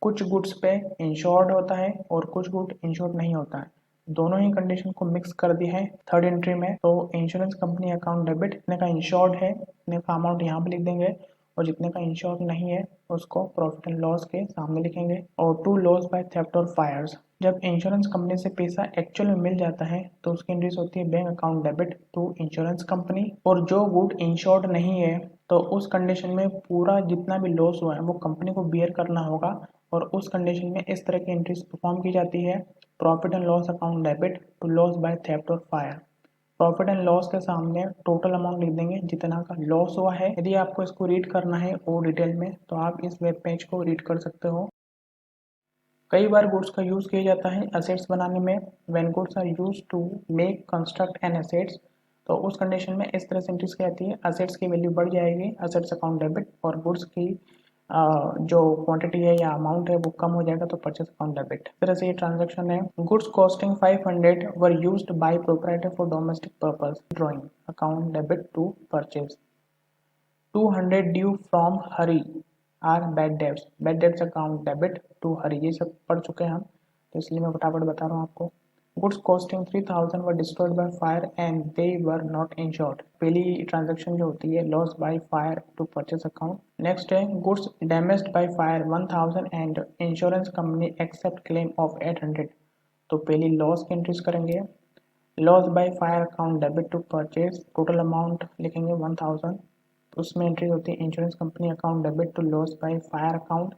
Speaker 2: कुछ गुड्स पे इंश्योर्ड होता है और कुछ गुड इंश्योर्ड नहीं होता है, दोनों ही कंडीशन को मिक्स कर दिया है थर्ड एंट्री में। तो इंश्योरेंस कंपनी अकाउंट डेबिट, इतने का इंश्योर्ड है इतने का अमाउंट यहाँ पे लिख देंगे और जितने का इंश्योर्ड नहीं है उसको प्रॉफिट एंड लॉस के सामने लिखेंगे। और टू लॉस बाय थेफ्ट और फायर्स, जब इंश्योरेंस कंपनी से पैसा एक्चुअल में मिल जाता है तो उसकी एंट्रीज होती है bank account debit to insurance company, और जो गुड इंश्योर्ड नहीं है तो उस कंडीशन में पूरा जितना भी लॉस हुआ है वो कंपनी को बियर करना होगा, और उस कंडीशन में इस तरह की एंट्रीज परफॉर्म की जाती है profit and loss account debit to loss by theft और फायर। प्रॉफिट एंड लॉस के सामने टोटल अमाउंट लिख देंगे जितना का लॉस हुआ है। यदि आपको इसको रीड करना है और डिटेल में तो आप इस वेब पेज को रीड कर सकते हो। कई बार गुड्स का यूज़ किया जाता है असेट्स बनाने में, when goods are used to make construct an assets, तो उस कंडीशन में इस तरह से एंट्रीज की जाती है असेट्स की वैल्यू बढ़ जाएगी असेट्स अकाउंट डेबिट, और गुड्स की जो क्वांटिटी है या अमाउंट है वो कम हो जाएगा तो परचेस अकाउंट डेबिट। इस तरह से ये ट्रांजेक्शन है। Goods costing 500 were used by proprietor for domestic purpose, drawing account debit to purchase. 200 due from Hari are bad debts, bad debts account debit to Hari, ये सब पढ़ चुके हैं हम। तो इसलिए मैं फटाफट बता रहा हूँ आपको। Goods costing 3000 were destroyed by fire and they were not insured. पहली ट्रांजैक्शन जो होती है loss by fire to purchase account. Next है goods damaged by fire 1000 and insurance company accept claim of 800। तो पहली लॉस की एंट्रीज करेंगे। Loss by fire account debit to purchase, total amount लिखेंगे 1000। उसमें एंट्री होती है insurance company account debit to loss by fire account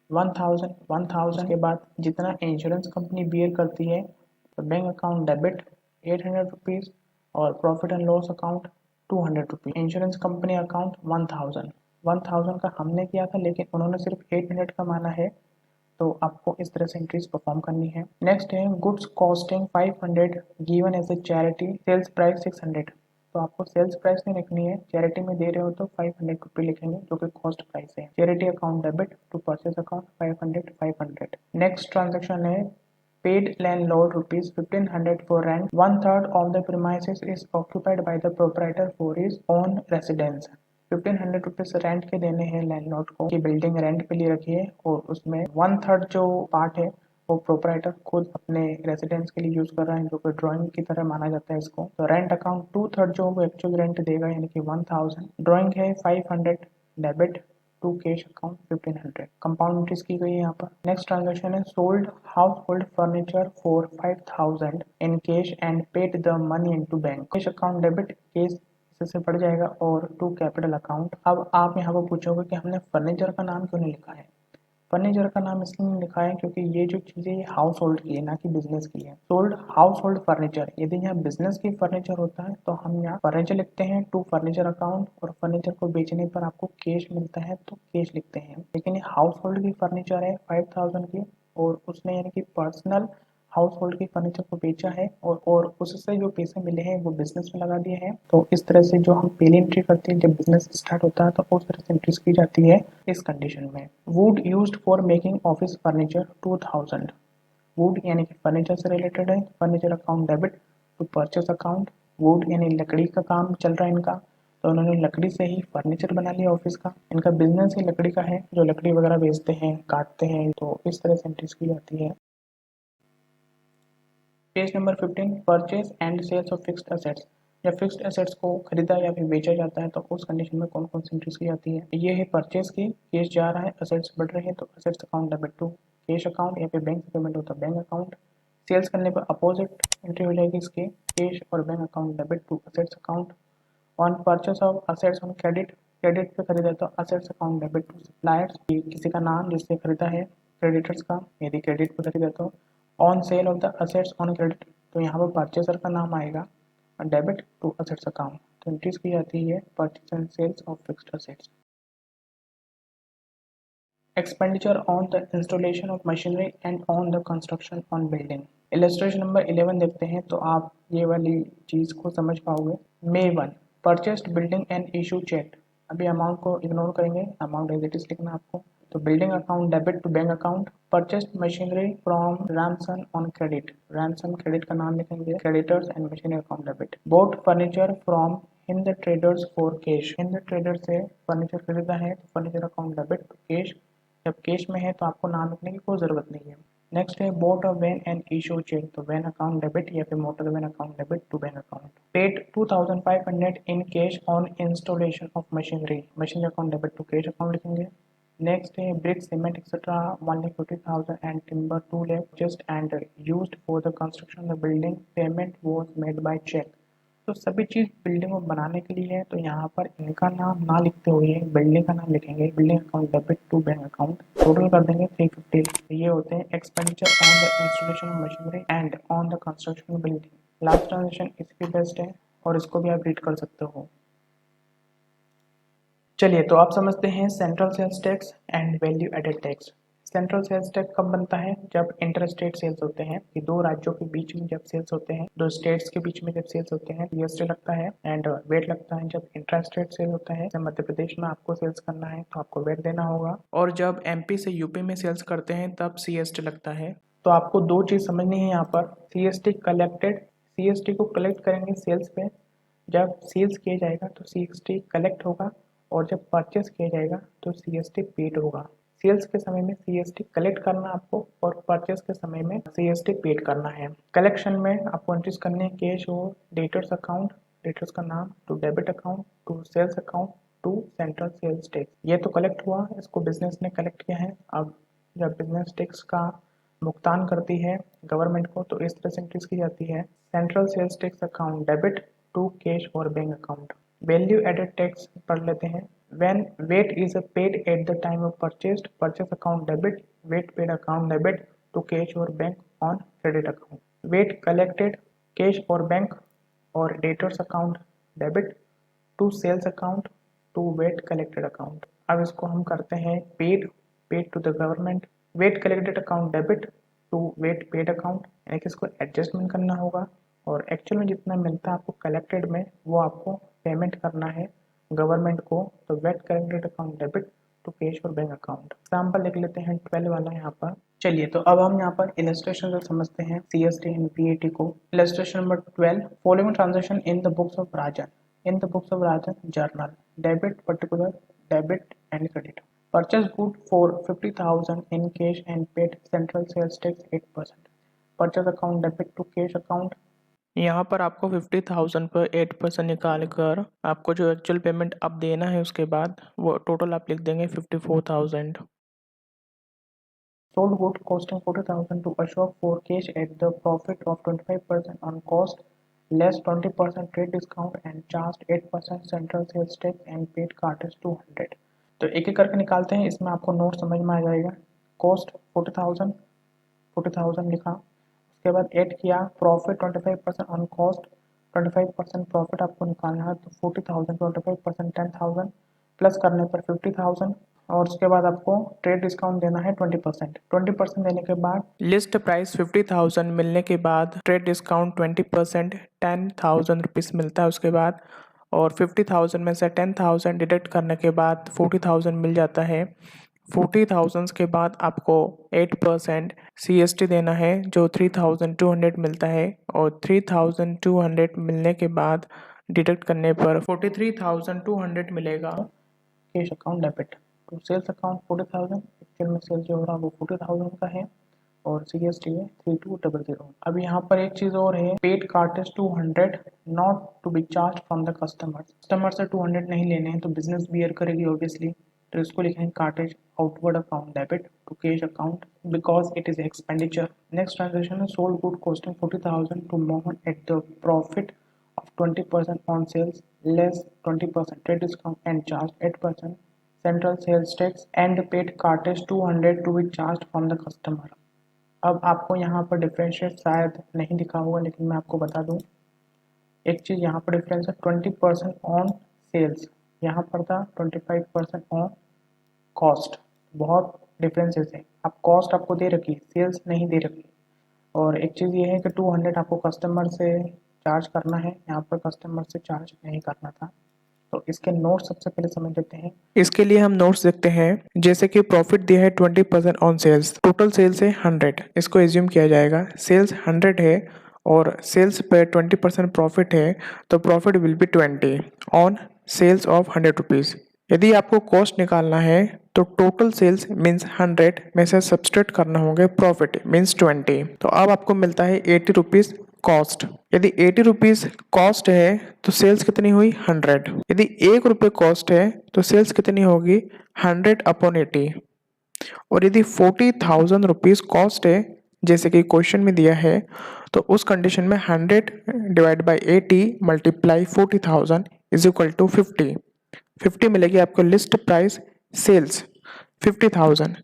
Speaker 2: 1000 के बाद जितना इंश्योरेंस कंपनी बियर करती है तो बैंक अकाउंट डेबिट 800 रुपीज़ और profit and loss account 200 rupees. Insurance company account 1000 का हमने किया था लेकिन उन्होंने सिर्फ 800 का माना है, तो आपको इस तरह से एंट्रीज परफॉर्म करनी है। नेक्स्ट है goods costing 500 given as a charity, sales price 600। तो आपको सेल्स प्राइस नहीं लिखनी है, चैरिटी में दे रहे हो तो 500 रुपये लिखेंगे जो कि कॉस्ट प्राइस है। Charity account debit to purchase account 500। Next transaction है paid landlord rupees 1500 for rent. One third of the premises is occupied by the proprietor for his own residence. 1500 rupees rent के देने हैं landlord को कि building rent पे लिए रखी है और उसमें 1/3 जो पार्ट है वो प्रोपराइटर खुद अपने रेसिडेंस के लिए यूज कर रहा है, जो कि ड्राइंग की तरह माना जाता है इसको। तो रेंट अकाउंट 2/3 जो वो एक्चुअल रेंट देगा यानी कि 1000। ड्राइंग है 500 debit to cash account 1500। Compound entries की गई है यहाँ पर। नेक्स्ट ट्रांजेक्शन है sold household furniture for 5000 in cash and paid the money into bank. Cash account debit, cash इससे बढ़ जाएगा और टू कैपिटल अकाउंट। अब आप यहाँ पर पूछोगे कि हमने फर्नीचर का नाम क्यों नहीं लिखा है। फर्नीचर का नाम इसलिए नहीं लिखा है क्योंकि ये जो चीज़ें ये हाउस होल्ड की है ना कि बिजनेस की है। सोल्ड हाउस होल्ड फर्नीचर, यदि यहाँ बिजनेस की फर्नीचर होता है तो हम यहाँ फर्नीचर लिखते हैं टू फर्नीचर अकाउंट और फर्नीचर को बेचने पर आपको कैश मिलता है तो कैश लिखते हैं। लेकिन ये हाउस होल्ड की फर्नीचर है 5000 की और उसने यानी कि पर्सनल हाउस होल्ड के फर्नीचर को बेचा है और उससे जो पैसे मिले हैं वो बिजनेस में लगा दिए हैं। तो इस तरह से जो हम पहली एंट्री करते हैं जब बिजनेस स्टार्ट होता है तो उस तरह से एंट्रीज की जाती है इस कंडीशन में। Wood used for making office furniture 2000। Wood यानी कि फर्नीचर से रिलेटेड है, furniture account debit to purchase account. Wood यानी लकड़ी का काम चल रहा है इनका, तो उन्होंने लकड़ी से ही फर्नीचर बना लिया ऑफिस का। इनका बिजनेस ही लकड़ी का है, जो लकड़ी वगैरह बेचते हैं काटते हैं, तो इस तरह से एंट्रीज की जाती है। Page number 15 purchase and sales of fixed assets. जब फिक्स्ड एसेट्स को खरीदा या फिर बेचा जाता है तो उस कंडीशन में कौन कौन सी एंट्रीज की जाती है। ये है परचेज की, कैश जा रहा है, एसेट्स बढ़ रहे हैं तो assets account debit to cash account या फिर बैंक से पेमेंट होता है बैंक अकाउंट। सेल्स करने पर अपोजिट एंट्री हो जाएगी इसके, कैश और bank account debit to assets account. On purchase of assets on credit, credit पे खरीदा तो assets account debit to suppliers, किसी का नाम जिससे खरीदा है क्रेडिटर्स का, यदि क्रेडिट पे खरीदा तो। On sale of the assets on credit, तो यहाँ पर परचेसर का नाम आएगा और डेबिट टू असेट्स अकाउंट। तो एंट्रीज की जाती है purchase and sales of fixed assets. Expenditure on the installation of machinery and on the construction on building. Illustration number 11 देखते हैं तो आप ये वाली चीज़ को समझ पाओगे। May 1 purchased building and issue cheque. अभी अमाउंट को इग्नोर करेंगे, अमाउंट एज इट इज लिखना आपको। तो building account debit to bank account. Purchased machinery from Ramson on credit, Ramson credit का नाम लिखेंगे, creditors and machinery account debit. Bought furniture from Hind traders for cash, Hind trader से furniture खरीदा है तो furniture account debit to cash. जब cash में है तो आपको नाम लिखने की कोई ज़रूरत नहीं है। नेक्स्ट है bought a van and issue cheque, तो वैन अकाउंट डेबिट या फिर motor van account debit to van account. Paid 2500 in cash on installation of machinery, machinery account debit to cash account लिखेंगे। नेक्स्ट है brick cement etcetera 1,50,000 and timber 2 lakh just and used for the construction of the building, payment was made by cheque. तो सभी चीज़ building को बनाने के लिए है तो यहाँ पर इनका नाम ना लिखते हुए बिल्डिंग का नाम लिखेंगे, building account debit to bank account. Total कर देंगे 350। ये होते हैं expenditure on the installation of machinery and on the construction of building. Last transaction इसकी बेस्ट है और इसको भी आप रीड कर सकते हो। चलिए तो आप समझते हैं central sales tax and value added tax. Central sales tax कब बनता है, जब इंटर स्टेट सेल्स होते हैं, ये दो राज्यों के बीच में जब सेल्स होते हैं, दो स्टेट्स के बीच में जब सेल्स होते हैं जीएसटी लगता है एंड वेट लगता है। जब इंटर स्टेट सेल होता है, जब मध्य प्रदेश में आपको सेल्स करना है तो आपको वेट देना होगा, और जब एमपी से यूपी में सेल्स करते हैं तब सीएसटी लगता है। तो आपको दो चीज समझनी है यहाँ पर। सीएसटी कलेक्टेड, सीएसटी को कलेक्ट करेंगे सेल्स पे, जब सेल्स किया जाएगा तो सीएसटी कलेक्ट होगा और जब परचेस किया जाएगा तो सीएसटी पेड होगा। सेल्स के समय में CST कलेक्ट करना आपको और परचेस के समय में CST पेड करना है। कलेक्शन में आपको एंट्रीज करने हैं कैश और डेटर्स अकाउंट, डेटर्स का नाम, to debit account, to sales account, to central sales tax. ये तो कलेक्ट हुआ, इसको बिजनेस ने कलेक्ट किया है। अब जब बिजनेस टैक्स का भुगतान करती है गवर्नमेंट को तो इस तरह से एंट्रीज की जाती है। Central sales tax account debit to cash और bank account. Value added tax पढ़ लेते हैं। When VAT is paid at the time of purchase, purchase account debit, VAT paid account debit to cash or bank on credit account. VAT collected cash or bank or debtors account debit to sales account to VAT collected account. अब इसको हम करते हैं paid to the government, VAT collected account debit to VAT paid account, यानी कि इसको adjustment करना होगा और एक्चुअल में जितना मिलता है आपको कलेक्टेड में वो आपको पेमेंट करना है गवर्नमेंट को। तो VAT collected account debit to cash और बैंक अकाउंट। एग्जाम्पल लिख लेते हैं 12 वाला यहाँ पर। चलिए तो अब हम यहाँ पर इलस्ट्रेशन से समझते हैं CST एंड VAT को। Illustration number 12, following transaction in the books of Rajan, in the books of Rajan journal, debit particular, debit and credit. Purchase good for 50,000 in cash and paid central sales tax 8%। Purchase account debit to cash account.
Speaker 1: यहाँ पर आपको 50,000 पर 8% निकाल कर आपको जो actual payment अब देना है उसके बाद वो टोटल आप लिख देंगे 54,000।
Speaker 2: Sold good costing 40,000 to Ashok for cash at the profit of 25% on cost, less 20% trade discount and charged 8% central sales tax and paid cartage 200। तो एक एक करके निकालते हैं, इसमें आपको नोट समझ में आ जाएगा। कॉस्ट 40,000 लिखा, उसके बाद ऐड किया प्रॉफिट 25% ऑन कॉस्ट, 25% प्रॉफिट आपको निकालना है तो 40,000 25% 10,000 प्लस करने पर 50,000 और उसके बाद आपको ट्रेड डिस्काउंट देना है 20% देने के बाद
Speaker 1: लिस्ट प्राइस 50,000 मिलने के बाद ट्रेड डिस्काउंट 20% 10,000 रुपीज़ मिलता है उसके बाद, और 50,000 में से 10,000 डिडक्ट करने के बाद 40,000 मिल जाता है। 40,000 के बाद आपको 8% CST देना है जो 3,200 मिलता है, और 3,200 मिलने के बाद डिडक्ट करने पर 43,200 मिलेगा।
Speaker 2: Cash account debit to sales account 40,000, actual में सेल जो हो रहा है वो 40,000 का है और CST है 3200। अब यहाँ पर एक चीज़ और है, paid cartage 200 not to be charge from the customer से 200 नहीं लेने हैं तो बिजनेस बियर करेगी ऑब्वियसली, तो इसको लिखेंगे cartage outward account debit to cash account because it is expenditure. Next transaction है sold good costing 40,000 to Mohan at the profit of 20% on sales, less 20% trade discount and charged 8% central sales tax and paid cartage 200 to be charged from the customer। अब आपको यहाँ पर differentiate शायद नहीं दिखा होगा लेकिन मैं आपको बता दूँ, एक चीज़ यहाँ पर डिफरेंस है 20% ऑन सेल्स, यहाँ पर था 25% ऑन कॉस्ट, बहुत डिफरेंसेस है। अब कॉस्ट आपको दे रखी, सेल्स नहीं दे रखी, और एक चीज़ ये है कि 200 आपको कस्टमर से चार्ज करना है, यहाँ पर कस्टमर से चार्ज नहीं करना था। तो इसके नोट्स सबसे पहले समझ लेते हैं।
Speaker 1: इसके लिए हम नोट्स देखते हैं, जैसे कि प्रॉफिट दिया है 20% ऑन सेल्स, टोटल सेल्स है 100, इसको एज्यूम किया जाएगा सेल्स 100 है और सेल्स पे 20% प्रॉफिट है तो profit will be 20 on sales of 100 rupees. यदि आपको कॉस्ट निकालना है तो टोटल सेल्स मीन्स 100 में से सब्सट्रैक्ट करना होगा प्रॉफिट मीन्स 20, तो अब आपको मिलता है 80 रुपीज़ कॉस्ट। यदि 80 रुपीज़ कॉस्ट है तो सेल्स कितनी हुई 100। यदि 1 रुपये कॉस्ट है तो सेल्स कितनी होगी 100/80। और यदि 40,000 रुपीज़ कॉस्ट है जैसे कि क्वेश्चन में दिया है तो उस कंडीशन में 100 divide by 80 multiply 40,000 is equal to 50। 50 मिलेगी आपको लिस्ट प्राइस सेल्स 50,000।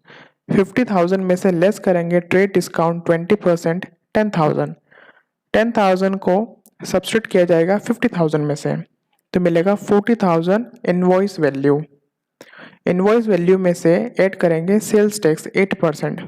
Speaker 1: 50,000 में से लेस करेंगे ट्रेड डिस्काउंट 20% 10,000। 10,000 को सब्स्टिट्यूट किया जाएगा 50,000 में से तो मिलेगा 40,000 इनवॉइस वैल्यू। इनवॉइस वैल्यू में से ऐड करेंगे सेल्स टैक्स 8%,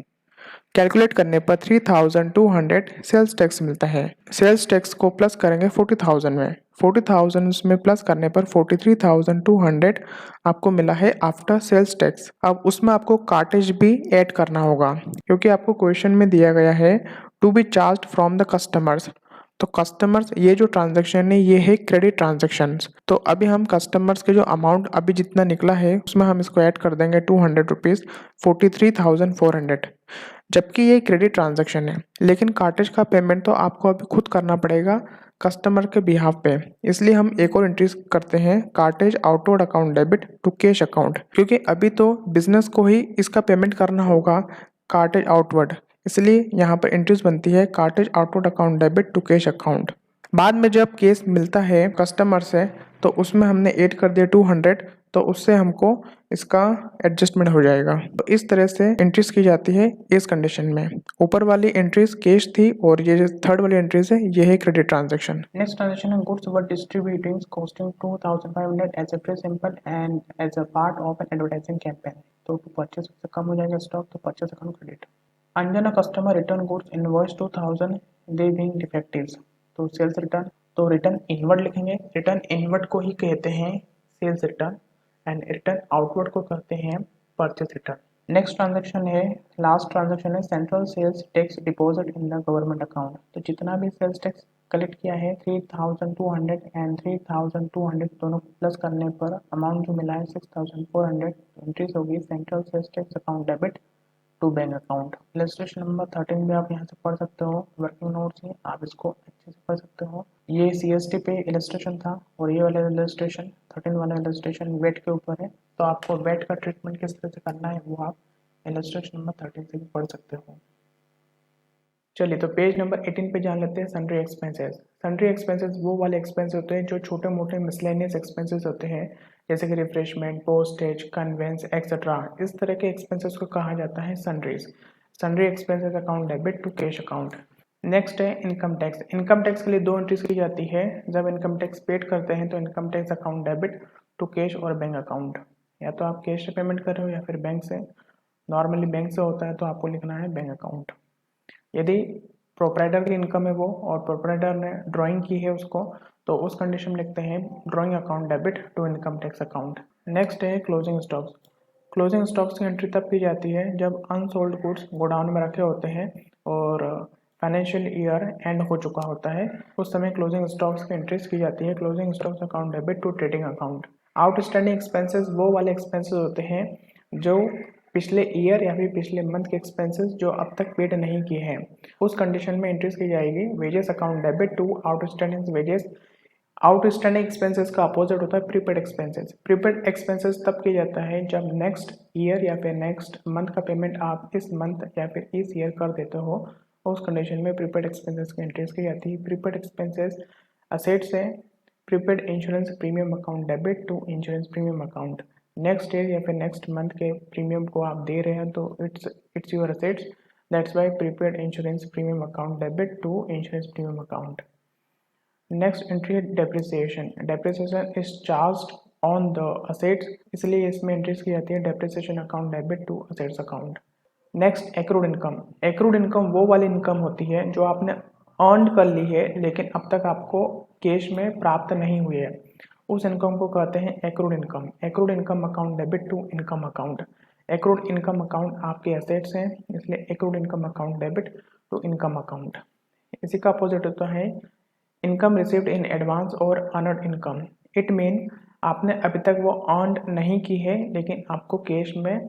Speaker 1: कैलकुलेट करने पर 3,200 सेल्स टैक्स मिलता है। सेल्स टैक्स को प्लस करेंगे 40,000 में, 40,000 में प्लस करने पर 43,200 आपको मिला है आफ्टर सेल्स टैक्स। अब उसमें आपको कार्टेज भी ऐड करना होगा क्योंकि आपको क्वेश्चन में दिया गया है to be charge from the customers, तो कस्टमर्स ये जो ट्रांजैक्शन है ये है क्रेडिट ट्रांजैक्शंस। तो अभी हम कस्टमर्स के जो अमाउंट अभी जितना निकला है उसमें हम इसको ऐड कर देंगे 200 रुपीज़ 43,400, जबकि ये क्रेडिट ट्रांजैक्शन है। लेकिन कार्टेज का पेमेंट तो आपको अभी खुद करना पड़ेगा कस्टमर के बिहाफ पे, इसलिए हम एक और एंट्रीज करते हैं cartage outward account debit to cash account, क्योंकि अभी तो बिजनेस को ही इसका पेमेंट करना होगा कार्टेज आउटवर्ड, इसलिए यहाँ पर एंट्रीज बनती है cartage outward account debit to cash account. बाद में जब केस मिलता है कस्टमर से तो उसमें हमने ऐड कर दिया 200, तो उससे हमको इसका एडजस्टमेंट हो जाएगा। तो इस तरह से एंट्रीज की जाती है इस कंडीशन में। ऊपर वाली एंट्रीज कैश थी और ये जो थर्ड वाली एंट्रीज है ये है क्रेडिट ट्रांजैक्शन।
Speaker 2: नेक्स्ट ट्रांजेक्शन है goods were distributing costing 2500 as a free sample and as a part of an advertising campaign. तो परचेज से कम हो जाएगा स्टॉक, तो purchase account credit. Anjana customer return goods invoice 2000 they being defectives, तो sales return, तो return inward लिखेंगे। Return inward को ही कहते हैं sales return and return outward को कहते हैं परचेज रिटर्न। नेक्स्ट ट्रांजेक्शन है, लास्ट ट्रांजेक्शन है central sales tax deposit in the government account. तो जितना भी सेल्स टैक्स कलेक्ट किया है 3200 एंड 3200 दोनों प्लस करने पर अमाउंट जो मिला है 6400, एंट्रीज होगी central sales tax account debit to bank account. Illustration number 13 भी आप यहाँ से पढ़ सकते हो, वर्किंग नोट्स है, आप इसको अच्छे से पढ़ सकते हो। ये सीएसटी पे इलस्ट्रेशन था और ये वाला इलस्ट्रेशन 13 वाला इलस्ट्रेशन वेट के ऊपर है। तो आपको वेट का ट्रीटमेंट किस तरह से करना है वो आप इलस्ट्रेशन नंबर 13 से भी पढ़ सकते हो। चलिए तो पेज नंबर 18 पे जान लेते हैं सन्ड्री एक्सपेंसेस। सन्ड्री एक्सपेंसेस वो वाले एक्सपेंस होते हैं जो छोटे मोटे मिसलेनियस एक्सपेंसेस होते हैं, जैसे कि रिफ्रेशमेंट, पोस्टेज, कन्वेंस एक्सेट्रा। इस तरह के एक्सपेंसेस को कहा जाता है sundries. Sundry expenses account debit to cash account. Next है इनकम टैक्स। इनकम टैक्स के लिए दो एंट्रीज की जाती है। जब इनकम टैक्स पेड करते हैं तो income tax account debit to cash और बैंक अकाउंट। या तो आप कैश से पेमेंट कर रहे हो या फिर बैंक से। नॉर्मली बैंक से होता है तो आपको लिखना है बैंक अकाउंट। यदि प्रोप्राइटर की इनकम है वो और प्रोप्राइटर ने ड्राइंग की है उसको, तो उस कंडीशन में लिखते हैं drawing account debit to income tax account. Next है क्लोजिंग स्टॉक्स। क्लोजिंग स्टॉक्स की एंट्री तब की जाती है जब अनसोल्ड गुड्स गोडाउन में रखे होते हैं और फाइनेंशियल ईयर एंड हो चुका होता है, उस समय क्लोजिंग स्टॉक्स की एंट्रीज की जाती है closing stocks account debit to trading account. Outstanding expenses वो वाले एक्सपेंसेस होते हैं जो पिछले ईयर या फिर पिछले मंथ के एक्सपेंसेस जो अब तक पेड नहीं किए हैं, उस कंडीशन में एंट्रीज की जाएगी wages account debit to outstanding wages. Outstanding expenses का अपोजिट होता है प्रीपेड एक्सपेंसेस। प्रीपेड एक्सपेंसेस तब किया जाता है जब नेक्स्ट ईयर या फिर नेक्स्ट मंथ का पेमेंट आप इस मंथ या फिर इस ईयर कर देते हो, उस कंडीशन में प्रीपेड एक्सपेंसेस की एंट्रीज की जाती है। प्रीपेड एक्सपेंसेस असेट्स है, prepaid insurance premium account debit to insurance premium account. Next year या फिर नेक्स्ट मंथ के प्रीमियम को आप दे रहे हैं तो it's your assets, that's why prepaid insurance premium account debit to insurance premium account. Next entry है depreciation. Depreciation is charged on the assets, इसलिए इसमें एंट्रीज की जाती है depreciation account debit to assets account. Next accrued income. Accrued income वो वाली income होती है जो आपने अर्न कर ली है लेकिन अब तक आपको कैश में प्राप्त नहीं हुई है, उस इनकम को कहते हैं accrued income. Accrued income account debit to income account. Accrued income account आपके एसेट्स हैं, इसलिए accrued income account debit to income account. इसी का अपोजिट होता है इनकम रिसीव्ड इन एडवांस और अर्नड इनकम। इट मीन आपने अभी तक वो अर्न नहीं की है लेकिन आपको कैश में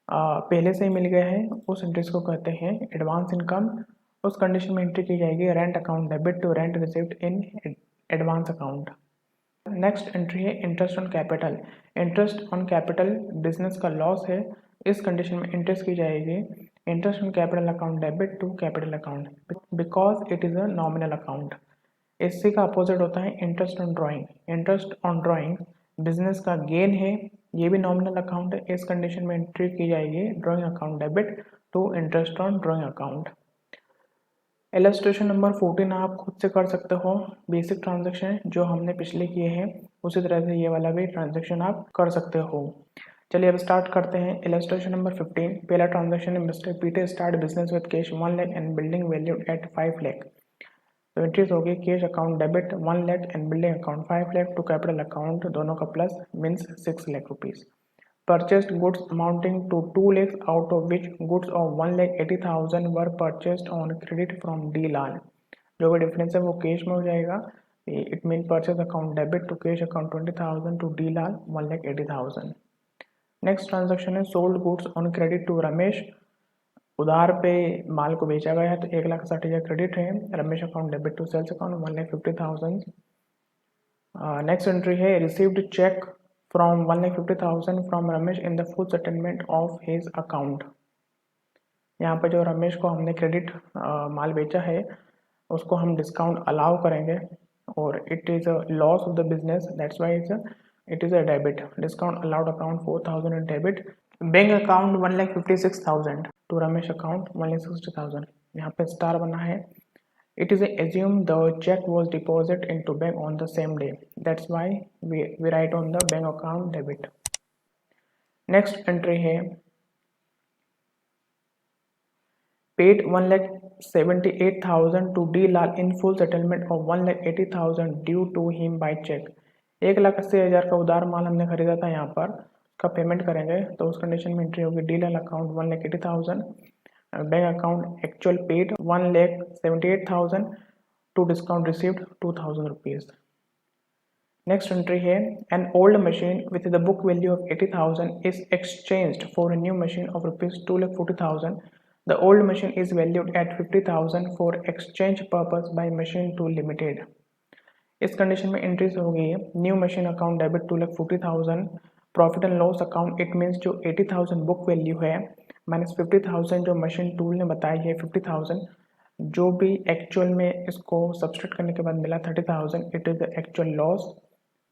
Speaker 2: पहले से ही मिल गया है, उस इंटरेस्ट को कहते हैं एडवांस इनकम। उस कंडीशन में एंट्री की जाएगी rent account debit to rent received in advance account. Next entry है interest on capital. Interest on capital business का लॉस है, इस कंडीशन में इंटरेस्ट की जाएगी interest on capital account debit to capital account because it is a nominal account. इसी का opposite होता है interest on drawing. Interest on drawing business का गेन है, ये भी नॉमिनल अकाउंट है, इस कंडीशन में एंट्री की जाएगी drawing account debit to interest on drawing account. Illustration number 14 आप खुद से कर सकते हो, बेसिक ट्रांजैक्शन जो हमने पिछले किए हैं उसी तरह से ये वाला भी ट्रांजैक्शन आप कर सकते हो। चलिए अब स्टार्ट करते हैं। Illustration number 15। पहला ट्रांजैक्शन है mister Peter start business with cash 1 lakh and building value at 5 lakh. तो एंट्रीज होगी cash account debit 1 lakh and building account 5 lakh to capital account, दोनों का plus means 6 lakh rupees. Purchased goods amounting to 2 lakhs, out of which goods of 1,80,000 were purchased on credit from D. Lal. जो भी difference है वो cash में हो जाएगा। It mean purchase account debit to cash account 20,000 to d Lal 1,80,000। Next transaction है sold goods on credit to Ramesh. उधार पे माल को बेचा गया है तो 1,60,000 क्रेडिट है। Ramesh account debit to sales account 1,50,000। Next entry है received cheque from 1,50,000 from Ramesh in the full settlement of his account. यहाँ पर जो रमेश को हमने क्रेडिट माल बेचा है उसको हम डिस्काउंट अलाउ करेंगे और it is a loss of the business, that's why it is a debit. Discount allowed account 4,000 in debit. Bank account 1,56,000 to Ramesh account 1,60,000। यहाँ पे स्टार बना है। It is assumed the check was deposited into bank on the same day. That's why we write on the bank account debit. Next entry है paid 1,78,000 to D Lal in full settlement of 1,80,000 due to him by check। 1,80,000 का उधार माल हमने खरीदा था, यहाँ पर उसका payment करेंगे तो उस कंडीशन में एंट्री होगी D Lal account 1,80,000, bank account actual paid 1,78,000 to discount received 2,000 rupees। Next entry है an old machine with the book value of 80,000 is exchanged for a new machine of rupees 2,40,000। The old machine is valued at 50,000 for exchange purpose by machine tool limited। इस condition में entries होगी new machine account debit 2,40,000, profit and loss account it means जो 80,000 book value है minus 50,000 जो machine tool ने बताई है 50,000, जो भी एक्चुअल में इसको सब्सट्रैक्ट करने के बाद मिला 30,000, it is the actual loss.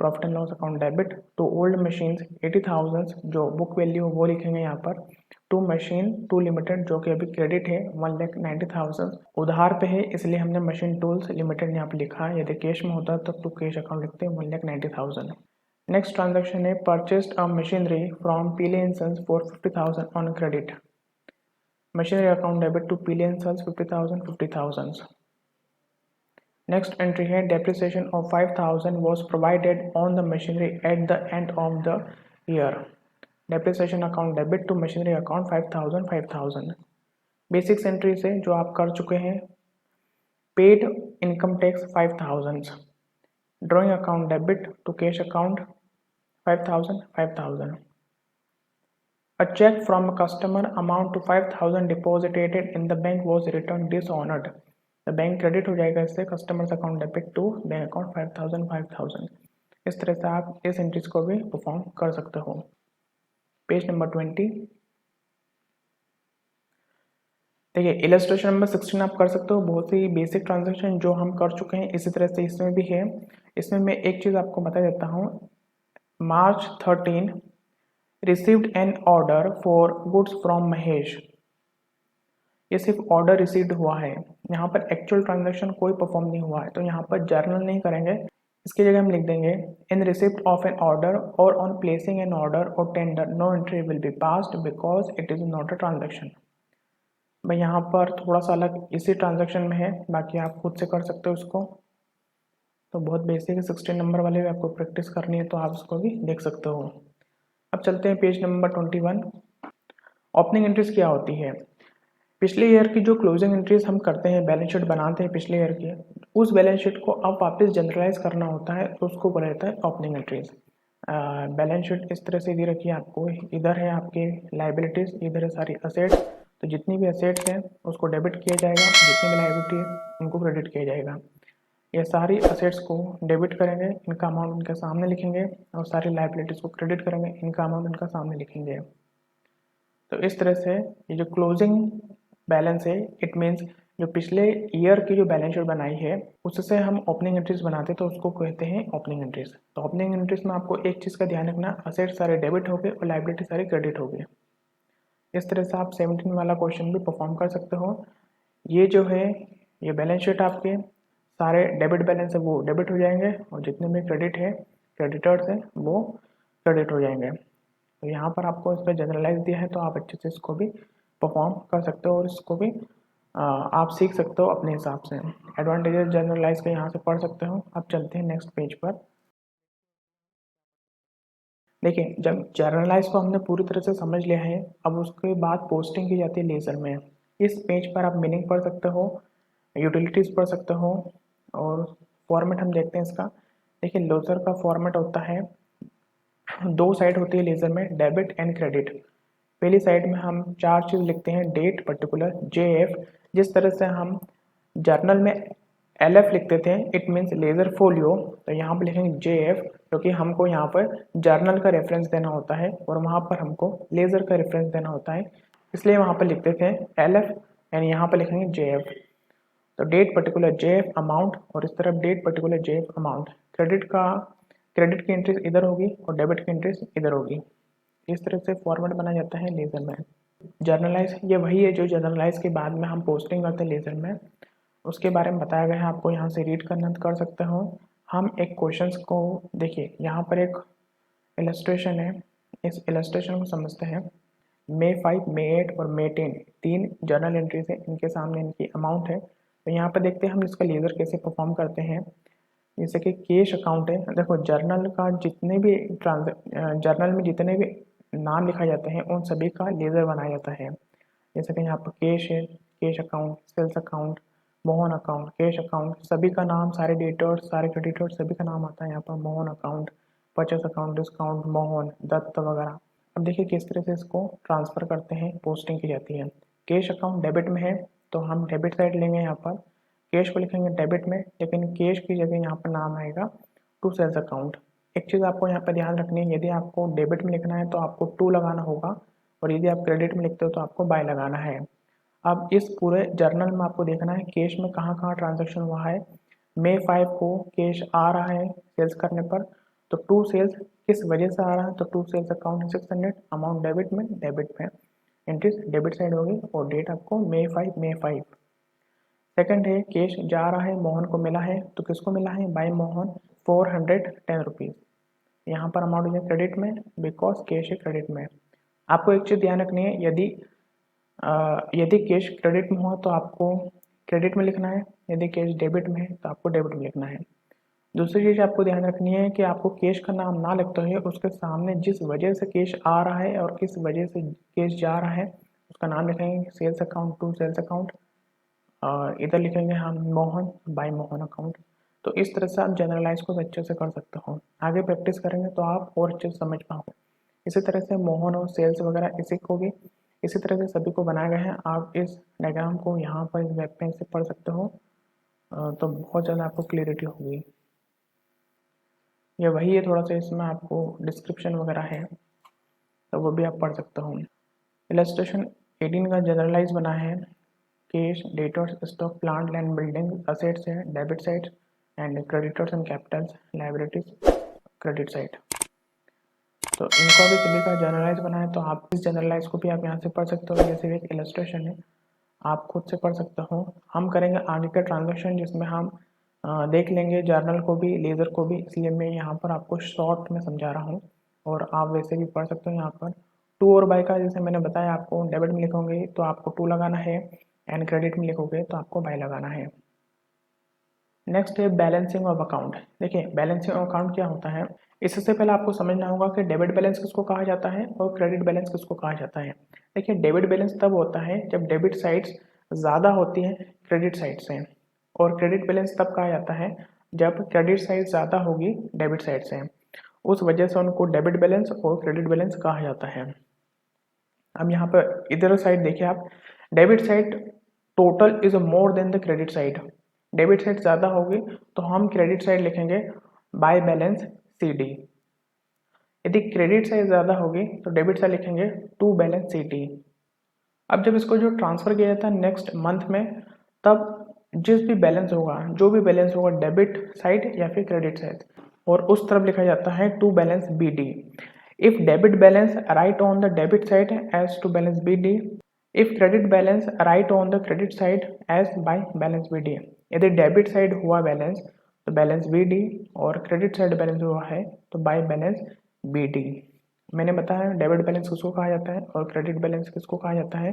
Speaker 2: Profit and loss account debit to old machine 80,000 जो बुक वैल्यू वो लिखेंगे यहाँ पर, टू मशीन टू लिमिटेड जो कि अभी क्रेडिट है 1,90,000, उधार पे है इसलिए हमने मशीन टूल्स लिमिटेड यहाँ पे लिखा है। यदि कैश में होता तो टू कैश अकाउंट लिखते हैं 1,90,000। नेक्स्ट ट्रांजेक्शन है purchased a machinery from Pillai and sons for 50,000 on credit. Machinery account debit to Pili and Sons 50,000 50,000। Next entry है depreciation of 5,000 was provided on the machinery at the end of the year। depreciation account debit to machinery account 5,000 5,000। Basics entry से जो आप कर चुके हैं paid income tax 5,000, drawing account debit to cash account 5,000 5,000। A check from a customer amount to 5,000 deposited in the bank was returned dishonored। The bank credit हो जाएगा इससे customers account debit to bank account 5,000 5,000। इस तरह से आप इस entries को भी परफॉर्म कर सकते हो। पेज नंबर 20 देखिए इलस्ट्रेशन नंबर 16 आप कर सकते हो। बहुत सी बेसिक ट्रांजेक्शन जो हम कर चुके हैं इसी तरह से इसमें भी है। इसमें मैं एक चीज़ आपको बता देता हूँ। March 13 received an order for goods from Mahesh. ये सिर्फ ऑर्डर रिसीव्ड हुआ है, यहाँ पर एक्चुअल ट्रांजैक्शन कोई परफॉर्म नहीं हुआ है, तो यहाँ पर जर्नल नहीं करेंगे। इसकी जगह हम लिख देंगे in receipt of an order और ऑन प्लेसिंग एन ऑर्डर और tender no entry will be passed because it is not a transaction. भाई यहाँ पर थोड़ा सा अलग इसी ट्रांजेक्शन में है, बाकी आप खुद से कर सकते हो इसको। तो बहुत बेसिक है, 16 नंबर वाले भी आपको प्रैक्टिस करनी है तो आप इसको भी देख सकते हो। अब चलते हैं पेज नंबर 21। ओपनिंग एंट्रीज क्या होती है? पिछले ईयर की जो क्लोजिंग एंट्रीज हम करते हैं, बैलेंस शीट बनाते हैं पिछले ईयर की, उस बैलेंस शीट को अब वापस जनरलाइज करना होता है तो उसको बोला जाता है ओपनिंग एंट्रीज। बैलेंस शीट इस तरह से दी रखी है आपको, इधर है आपके लाइबिलिटीज, इधर है सारी असेट्स। तो जितनी भी असेट्स हैं उसको डेबिट किया जाएगा, जितनी भी लाइबिलिटी है उनको क्रेडिट किया जाएगा। ये सारी असेट्स को डेबिट करेंगे, इनका अमाउंट इनके सामने लिखेंगे, और सारी लाइबिलिटीज को क्रेडिट करेंगे, इनका अमाउंट इनका सामने लिखेंगे। तो इस तरह से ये जो क्लोजिंग बैलेंस है इट मीन्स जो पिछले ईयर की जो बैलेंस शीट बनाई है उससे हम ओपनिंग एंट्रीज बनाते हैं तो उसको कहते हैं ओपनिंग एंट्रीज। तो ओपनिंग एंट्रीज में आपको एक चीज़ का ध्यान रखना, असेट सारे डेबिट हो गए और लाइबिलिटी सारी क्रेडिट हो गई। इस तरह से आप 17 वाला क्वेश्चन भी परफॉर्म कर सकते हो। ये जो है ये बैलेंस शीट आपके सारे डेबिट बैलेंस है वो डेबिट हो जाएंगे और जितने भी क्रेडिट है क्रेडिटर्स है वो क्रेडिट हो जाएंगे। तो यहाँ पर आपको इस पर जनरलाइज दिया है तो आप अच्छे से इसको भी परफॉर्म कर सकते हो और इसको भी आप सीख सकते हो अपने हिसाब से। एडवांटेजेस जनरलाइज के यहाँ से पढ़ सकते हो। अब चलते हैं नेक्स्ट पेज पर। देखिए जब जनरलाइज को हमने पूरी तरह से समझ लिया है, अब उसके बाद पोस्टिंग की जाती है लेजर में। इस पेज पर आप मीनिंग पढ़ सकते हो। यूटिलिटीज़ पढ़ सकते हो। और फॉर्मेट हम देखते हैं इसका। देखिए लेज़र का फॉर्मेट होता है, दो साइड होती है लेज़र में, डेबिट एंड क्रेडिट। पहली साइड में हम चार चीज़ लिखते हैं, डेट, पर्टिकुलर, JF। जिस तरह से हम जर्नल में LF लिखते थे, इट मीन्स लेज़र फोलियो, तो यहाँ पर लिखेंगे JF, क्योंकि हमको यहाँ पर जर्नल का रेफरेंस देना होता है और वहाँ पर हमको लेज़र का रेफरेंस देना होता है, इसलिए वहाँ पर लिखते थे LF एंड यहाँ पर लिखेंगे JF। तो डेट पर्टिकुलर JF अमाउंट, और इस तरफ date particular JF amount. Credit की एंट्री इधर होगी और डेबिट की एंट्री इधर होगी। इस तरह से फॉर्मेट बना जाता है लेज़र में। जर्नलाइज ये वही है जो जर्नलाइज के बाद में हम पोस्टिंग करते हैं लेज़र में, उसके बारे में बताया गया है, आपको यहाँ से रीड करना कर सकते हो। हम एक क्वेश्चंस को देखिए, यहाँ पर एक इलस्ट्रेशन है, इस इलस्ट्रेशन को समझते हैं। May 5, May 8 और May 10 तीन जर्नल एंट्रीज है, इनके सामने इनकी अमाउंट है। तो यहाँ पर देखते हैं हम इसका लेज़र कैसे परफॉर्म करते हैं। जैसे कि कैश अकाउंट है, देखो जर्नल का जितने भी जर्नल में जितने भी नाम लिखा जाते हैं उन सभी का लेज़र बनाया जाता है। जैसे कि यहाँ पर कैश है, cash account, sales account, Mohan account, cash account, सभी का नाम, सारे डेटर्स, सारे क्रेडिटर्स, सभी का नाम आता है यहाँ पर। Mohan account, purchase account, discount, Mohan, Dutt वगैरह। अब देखिए किस तरह से इसको ट्रांसफ़र करते हैं, पोस्टिंग की जाती है। कैश अकाउंट डेबिट में है तो हम डेबिट साइड लेंगे, यहाँ पर कैश को लिखेंगे डेबिट में, लेकिन कैश की जगह यहाँ पर नाम आएगा टू सेल्स अकाउंट। एक चीज़ आपको यहाँ पर ध्यान रखनी है, यदि आपको डेबिट में लिखना है तो आपको टू लगाना होगा, और यदि आप क्रेडिट में लिखते हो तो आपको बाय लगाना है। अब इस पूरे जर्नल में आपको देखना है कैश में कहाँ कहाँ ट्रांजैक्शन हुआ है। May 5 को कैश आ रहा है सेल्स करने पर, तो टू सेल्स किस वजह से आ रहा है, तो to sales account 600, amount debit में एंट्रीज डेबिट साइड होगी, और डेट आपको May 5। सेकंड है कैश जा रहा है, मोहन को मिला है, तो किसको मिला है, बाय मोहन 410 रुपीज़। यहाँ पर अमाउंट है क्रेडिट में, बिकॉज कैश है क्रेडिट में। आपको एक चीज़ ध्यान रखनी है, यदि कैश क्रेडिट में हो तो आपको क्रेडिट में लिखना है, यदि कैश डेबिट में है तो आपको डेबिट में लिखना है। दूसरी चीज़ आपको ध्यान रखनी है कि आपको कैश का नाम ना लिखते हुए उसके सामने जिस वजह से कैश आ रहा है और किस वजह से कैश जा रहा है उसका नाम लिखेंगे। Sales account, to sales account, इधर लिखेंगे हम मोहन, बाय मोहन अकाउंट। तो इस तरह से आप जनरलाइज को अच्छे से कर सकते हो। आगे प्रैक्टिस करेंगे तो आप और अच्छे से समझ पाओगे। इसी तरह से मोहन और सेल्स वगैरह इसी को भी इसी तरह से सभी को बनाया गया है। आप इस डायग्राम को यहाँ पर इस वेब पेज से पढ़ सकते हो, तो बहुत ज़्यादा आपको क्लियरिटी होगी। ये वही है, थोड़ा सा इसमें आपको डिस्क्रिप्शन वगैरह है तो वो भी आप पढ़ सकते हो। इलस्ट्रेशन 18 का जनरलाइज बना है। Cash, debtors, stock, plant, land, building, assets है debit side, and creditors and capitals, liabilities credit side. तो इनका भी सभी का जनरलाइज बना है, तो आप इस जनरलाइज को भी आप यहाँ से पढ़ सकते हो। जैसे एक इलस्ट्रेशन है, आप खुद से पढ़ सकते हो। हम करेंगे आगे का ट्रांजैक्शन जिसमें हम देख लेंगे जर्नल को भी, लेज़र को भी, इसलिए मैं यहाँ पर आपको शॉर्ट में समझा रहा हूँ, और आप वैसे भी पढ़ सकते हो। यहाँ पर टू और बाय का जैसे मैंने बताया, आपको डेबिट में लिखोगे तो आपको टू लगाना है, एंड क्रेडिट में लिखोगे तो आपको बाय लगाना है। नेक्स्ट है बैलेंसिंग ऑफ अकाउंट। देखिए बैलेंसिंग ऑफ अकाउंट क्या होता है, इससे पहले आपको समझना होगा कि डेबिट बैलेंस किसको कहा जाता है और क्रेडिट बैलेंस किसको कहा जाता है। देखिए डेबिट बैलेंस तब होता है जब डेबिट साइड्स ज़्यादा होती है क्रेडिट साइड से, और क्रेडिट बैलेंस तब कहा जाता है जब क्रेडिट साइड ज़्यादा होगी डेबिट साइड से। उस वजह से उनको डेबिट बैलेंस और क्रेडिट बैलेंस कहा जाता है। अब यहाँ पर इधर साइड देखिए आप, debit side total is more than the credit side. Debit side ज़्यादा होगी तो हम क्रेडिट साइड लिखेंगे बाय बैलेंस CD। यदि क्रेडिट साइड ज़्यादा होगी तो डेबिट साइड लिखेंगे टू बैलेंस CD। अब जब इसको जो ट्रांसफ़र किया जाता है नेक्स्ट मंथ में, तब जिस भी बैलेंस होगा, जो भी बैलेंस होगा डेबिट साइड या फिर क्रेडिट साइड, और उस तरफ लिखा जाता है to balance BD। If debit balance write on the debit side as to balance BD, if credit balance write on the credit side as by balance BD। यदि debit side हुआ balance तो balance BD, और credit side balance हुआ है तो bye balance BD। मैंने बताया debit balance किसको कहा जाता है और क्रेडिट बैलेंस किसको कहा जाता है,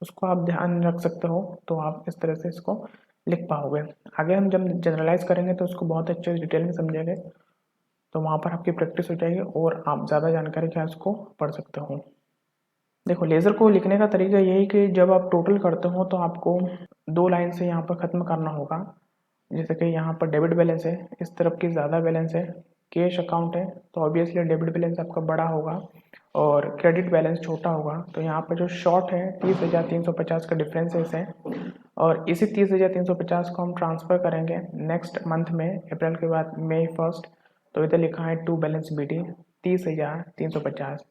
Speaker 2: उसको आप ध्यान रख सकते हो, तो आप इस तरह से इसको लिख पाओगे। आगे हम जब जनरलाइज करेंगे तो उसको बहुत अच्छे डिटेल में समझेंगे, तो वहाँ पर आपकी प्रैक्टिस हो जाएगी और आप ज़्यादा जानकारी के उसको पढ़ सकते हो। देखो लेज़र को लिखने का तरीका यही कि जब आप टोटल करते हो तो आपको 2 लाइन से यहाँ पर ख़त्म करना होगा। जैसे कि यहाँ पर डेबिट बैलेंस है, इस तरफ की ज़्यादा बैलेंस है, कैश अकाउंट है तो ऑब्वियसली डेबिट बैलेंस आपका बड़ा होगा और क्रेडिट बैलेंस छोटा होगा। तो यहाँ पर जो शॉर्ट है 30,350 का डिफरेंस है इसे, और इसी 30,350 को हम ट्रांसफ़र करेंगे नेक्स्ट मंथ में, अप्रैल के बाद मई 1। तो इधर लिखा है टू बैलेंस BD 30,350।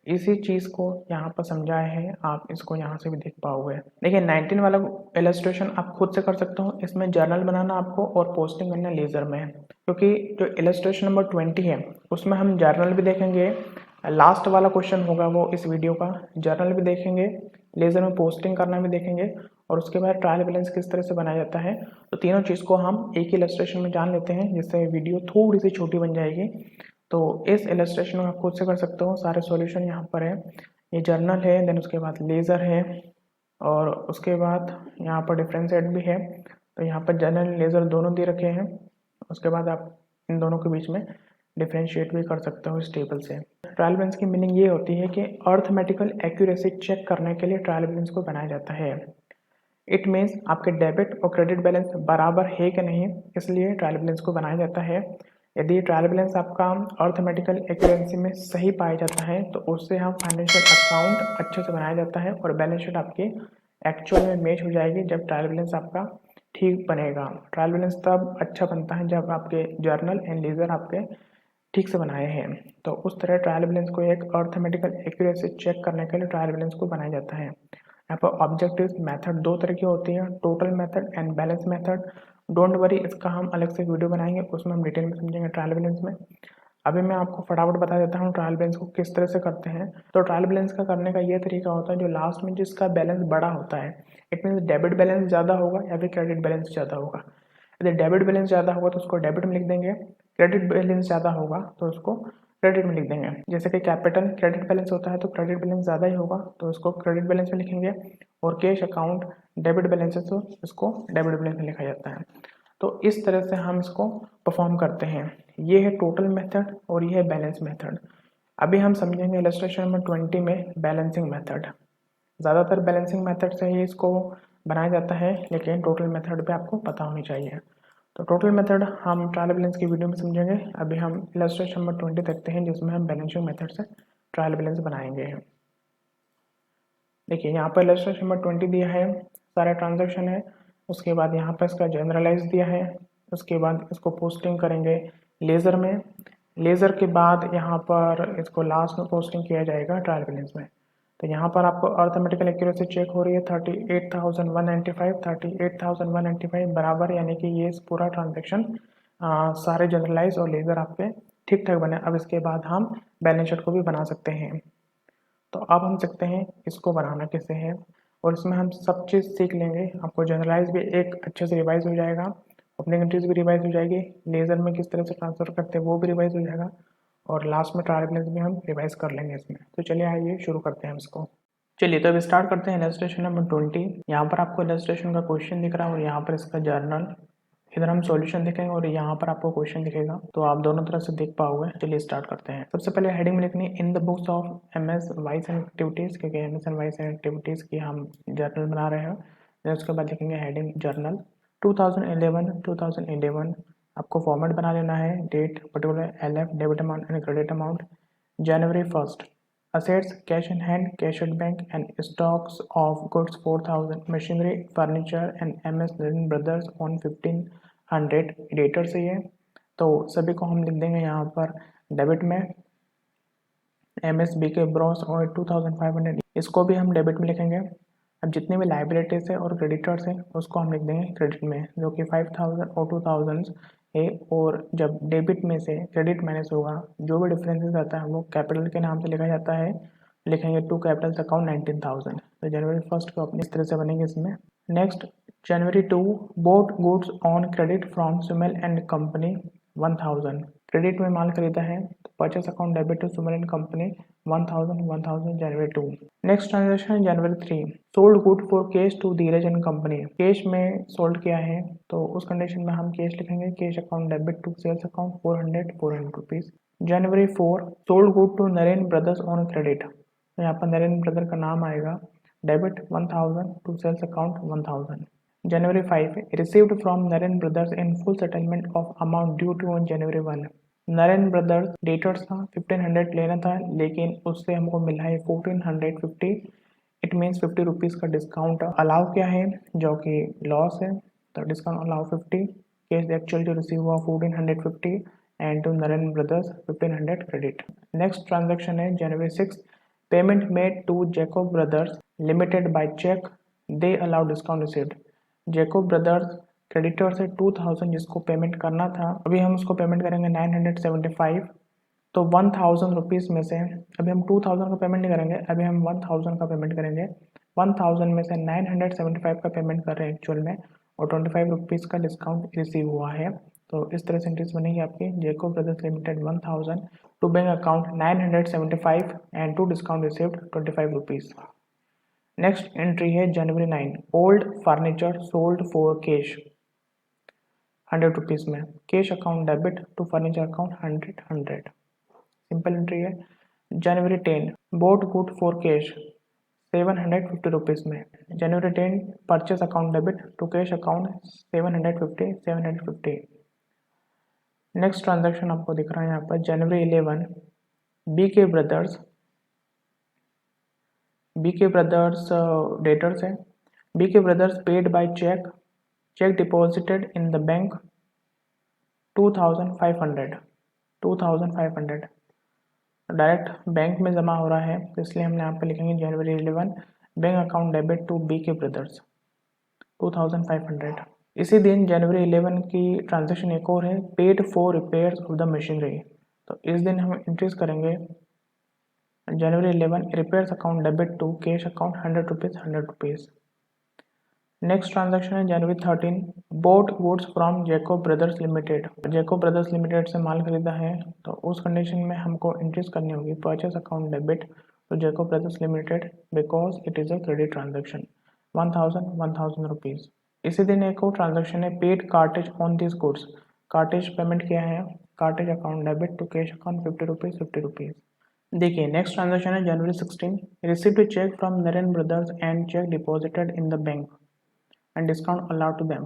Speaker 2: इसी चीज़ को यहाँ पर समझाया है, आप इसको यहाँ से भी देख पाओगे। देखिए 19 वाला इलस्ट्रेशन आप खुद से कर सकते हो, इसमें जर्नल बनाना आपको और पोस्टिंग करना लेज़र में है, क्योंकि जो इलस्ट्रेशन नंबर 20 है उसमें हम जर्नल भी देखेंगे, लास्ट वाला क्वेश्चन होगा वो इस वीडियो का, जर्नल भी देखेंगे, लेज़र में पोस्टिंग करना भी देखेंगे, और उसके बाद ट्रायल बैलेंस किस तरह से बनाया जाता है। तो तीनों चीज़ को हम एक ही इलस्ट्रेशन में जान लेते हैं, जिससे वीडियो थोड़ी सी छोटी बन जाएगी। तो इस इलस्ट्रेशन में आप खुद से कर सकते हो, सारे सॉल्यूशन यहाँ पर है। ये जर्नल है, देन उसके बाद लेज़र है, और उसके बाद यहाँ पर डिफरेंशिएट भी है। तो यहाँ पर जर्नल लेज़र दोनों दे रखे हैं, उसके बाद आप इन दोनों के बीच में डिफरेंशिएट भी कर सकते हो इस टेबल से। ट्रायल बैलेंस की मीनिंग ये होती है कि अर्थमेटिकल एक्यूरेसी चेक करने के लिए ट्रायल बैलेंस को बनाया जाता है। इट मीन्स आपके डेबिट और क्रेडिट बैलेंस बराबर है कि नहीं, इसलिए ट्रायल बैलेंस को बनाया जाता है। यदि ट्रायल बैलेंस आपका अर्थमेटिकल एक्यूरेंसी में सही पाया जाता है तो उससे हम फाइनेंशियल अकाउंट अच्छे से बनाया जाता है और बैलेंस शीट आपकी एक्चुअल में मैच हो जाएगी जब ट्रायल बैलेंस आपका ठीक बनेगा। ट्रायल बैलेंस तब अच्छा बनता है जब आपके जर्नल एंड लेज़र आपके ठीक से बनाए हैं। तो उस तरह ट्रायल बैलेंस को एक अर्थमेटिकल एक्यूरेसी चेक करने के लिए ट्रायल बैलेंस को बनाया जाता है। यहाँ पर ऑब्जेक्टिव मेथड दो तरह की होती है, total method and balance method. Don't worry, इसका हम अलग से वीडियो बनाएंगे, उसमें हम डिटेल में समझेंगे ट्रायल बैलेंस में। अभी मैं आपको फटाफट बता देता हूँ ट्रायल बैलेंस को किस तरह से करते हैं। तो ट्रायल बैलेंस का करने का ये तरीका होता है, जो लास्ट में जिसका बैलेंस बड़ा होता है, इट मीन्स डेबिट बैलेंस ज़्यादा होगा या फिर क्रेडिट बैलेंस ज़्यादा होगा। यदि डेबिट बैलेंस ज़्यादा होगा तो उसको डेबिट में लिख देंगे, क्रेडिट बैलेंस ज़्यादा होगा तो उसको क्रेडिट में लिख देंगे। जैसे कि कैपिटल क्रेडिट बैलेंस होता है तो क्रेडिट बैलेंस ज़्यादा ही होगा तो उसको क्रेडिट बैलेंस में लिखेंगे, और कैश अकाउंट डेबिट बैलेंस है तो इसको डेबिट बैलेंस में लिखा जाता है। तो इस तरह से हम इसको परफॉर्म करते हैं। ये है टोटल मेथड और ये है बैलेंस मेथड। अभी हम समझेंगे इलस्ट्रेशन नंबर 20 में बैलेंसिंग मेथड। ज़्यादातर बैलेंसिंग मेथड से ही इसको बनाया जाता है, लेकिन टोटल मेथड भी आपको पता होनी चाहिए। तो टोटल मेथड हम ट्रायल बैलेंस की वीडियो में समझेंगे। अभी हम इलस्ट्रेशन नंबर 20 देखते हैं, जिसमें हम बैलेंसिंग मेथड से ट्रायल बैलेंस बनाएंगे। देखिए यहाँ पर इलस्ट्रेशन नंबर 20 दिया है, सारा ट्रांजैक्शन है, उसके बाद यहाँ पर इसका जनरलाइज दिया है, उसके बाद इसको पोस्टिंग करेंगे लेज़र में, लेज़र के बाद यहाँ पर इसको लास्ट में पोस्टिंग किया जाएगा ट्रायल बैलेंस में। तो यहाँ पर आपको अर्थमेटिकल एक्यूरेसी चेक हो रही है 38,195 बराबर, यानी कि ये पूरा ट्रांजेक्शन सारे जनरलाइज और लेज़र आपके ठीक ठाक बने। अब इसके बाद हम बैलेंस शीट को भी बना सकते हैं। तो अब हम सकते हैं इसको बनाना कैसे है, और इसमें हम सब चीज़ सीख लेंगे। आपको जनरलाइज भी एक अच्छे से रिवाइज हो जाएगा, ओपनिंग एंट्रीज भी रिवाइज हो जाएगी, लेज़र में किस तरह से ट्रांसफ़र करते हैं वो भी रिवाइज हो जाएगा, और लास्ट में ट्रायल बैलेंस भी हम रिवाइज कर लेंगे इसमें। तो चलिए आइए शुरू करते हैं इसको। चलिए तो अब स्टार्ट करते हैं इलस्ट्रेशन नंबर 20। यहाँ पर आपको इलस्ट्रेशन का क्वेश्चन दिख रहा है और यहाँ पर इसका जर्नल, इधर हम सॉल्यूशन देखेंगे और यहाँ पर आपको क्वेश्चन दिखेगा, तो आप दोनों तरफ से देख पाओगे। चलिए स्टार्ट करते हैं। सबसे पहले हेडिंग में लिखनी इन the books of MS vice and activities, क्योंकि MS and vice and activities की हम जर्नल बना रहे हैं। फिर उसके बाद लिखेंगे हेडिंग जर्नल 2011 आपको फॉर्मेट बना लेना है, date particular LF debit amount and credit amount, January 1st assets cash in hand, cash at bank and stocks of goods 4,000, machinery, furniture and MS Lin Brothers on 1500 debtor से ये। तो सभी को हम लिख देंगे यहाँ पर डेबिट में, MSB के ब्रॉस और 2500 इसको भी हम डेबिट में लिखेंगे। अब जितने भी लाइबिलिटीज है और क्रेडिटर्स हैं उसको हम लिख देंगे क्रेडिट में, जो कि 5000 और 2000 है, और जब डेबिट में से क्रेडिट माइनस होगा जो भी डिफरेंसेस आता है वो कैपिटल के नाम से लिखा जाता है, लिखेंगे टू कैपिटल्स अकाउंट 19,000। तो जनवरी 1 को अपनी इस तरह से बनेंगे इसमें। Next January 2 bought goods on credit from सुमेल एंड कंपनी 1000, क्रेडिट में माल खरीदा है तो परचेस अकाउंट डेबिट टू सुमेल and company 1000 January 2। Next transaction January 3 sold good for cash to Dheeraj and company, cash में सोल्ड किया है तो उस कंडीशन में हम कैश लिखेंगे, cash account debit to sales account 400 rupees. January 4 sold good to Naren brothers on credit, तो यहाँ पर नरेंद्र ब्रदर का नाम आएगा, debit 1000 to sales account 1000। January 5, received from Naren Brothers in full settlement of amount due to on January 1। Naren brothers debtors था 1500 लेना था, लेकिन उससे हमको मिला है 1450। इट मीन्स 50 रुपीज़ का डिस्काउंट अलाउ किया है, जो कि लॉस है। तो डिस्काउंट अलाउ 50, केस एक्चुअल जो रिसीव हुआ 1450 and to Naren brothers 1500 credit. Next transaction है January 6, payment made to Jacob brothers limited by cheque, they allow discount received. Jacob brothers creditor से 2000 जिसको पेमेंट करना था, अभी हम उसको पेमेंट करेंगे 975। तो 1000 रुपीज़ में से अभी हम 2000 का पेमेंट नहीं करेंगे, अभी हम 1000 का पेमेंट करेंगे। 1000 में से 975 का पेमेंट कर रहे हैं एक्चुअल में, और 25 रुपीज़ का डिस्काउंट रिसीव हुआ है। तो इस तरह से एंट्रीज बनेगी आपकी, Jacob brothers limited 1000 to bank account 975 and to discount received 25 rupees. Next entry है January 9, old furniture sold for cash 100 rupees में, cash account debit to furniture account 100। Simple entry है। January 10, bought good for cash 750 rupees में, January 10 purchase account debit to cash account 750। Next transaction आपको दिख रहा है यहाँ पर January 11, बीके ब्रदर्स डेटर्स है। BK brothers paid by cheque, cheque deposited in the bank 2500 direct bank में जमा हो रहा है, तो इसलिए हमने यहाँ पे लिखेंगे January 11 bank account debit to BK brothers 2500। इसी दिन January 11 की ट्रांजेक्शन एक और है, paid for repairs of the machinery. तो इस दिन हम एंट्रीज करेंगे January 11 repairs account debit to cash account 100 rupees. Next transaction है January 13, bought goods from Jacob brothers limited. Jacob brothers limited से माल खरीदा है, तो उस कंडीशन में हमको एंट्रीज करनी होगी, purchase account debit to Jacob brothers limited because it is a credit transaction 1000 rupees. इसी दिन एक और ट्रांजैक्शन है, paid cartage on this goods, cartage payment किया है, cartage account debit to cash account 50 rupees. देखिए नेक्स्ट ट्रांजैक्शन है January 16, received cheque from Naren brothers and cheque deposited in the bank and discount allowed to them.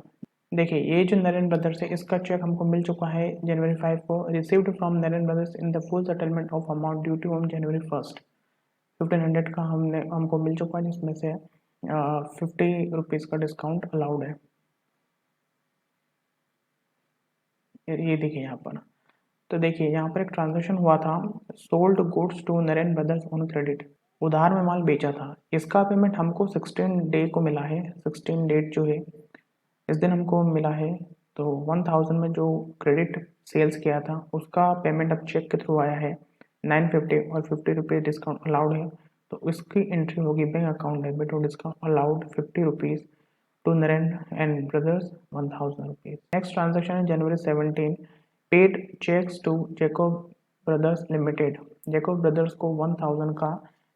Speaker 2: देखिए ये जो Naren brothers है, इसका check हमको मिल चुका है January 5 को, received from Naren brothers in the full settlement of amount due to on January 1। 1500 का हमको मिल चुका है, जिसमें से 50 रुपीज़ का डिस्काउंट अलाउड है। ये देखिए यहाँ पर, तो देखिए यहाँ पर एक ट्रांजेक्शन हुआ था, sold goods to Naren brothers on credit, उधार में माल बेचा था, इसका पेमेंट हमको 16 डे को मिला है। 16 डेट जो है इस दिन हमको मिला है, तो 1000 में जो क्रेडिट सेल्स किया था उसका पेमेंट अब चेक के थ्रू आया है 950 और 50 रुपीज़ डिस्काउंट अलाउड है। तो इसकी एंट्री होगी बैंक अकाउंट डेबिट और discount allowed 50 rupees to Naren and brothers 1000 rupees. Next transaction है January 17, paid cheques to Jacob brothers limited. Jacob brothers को 1000 का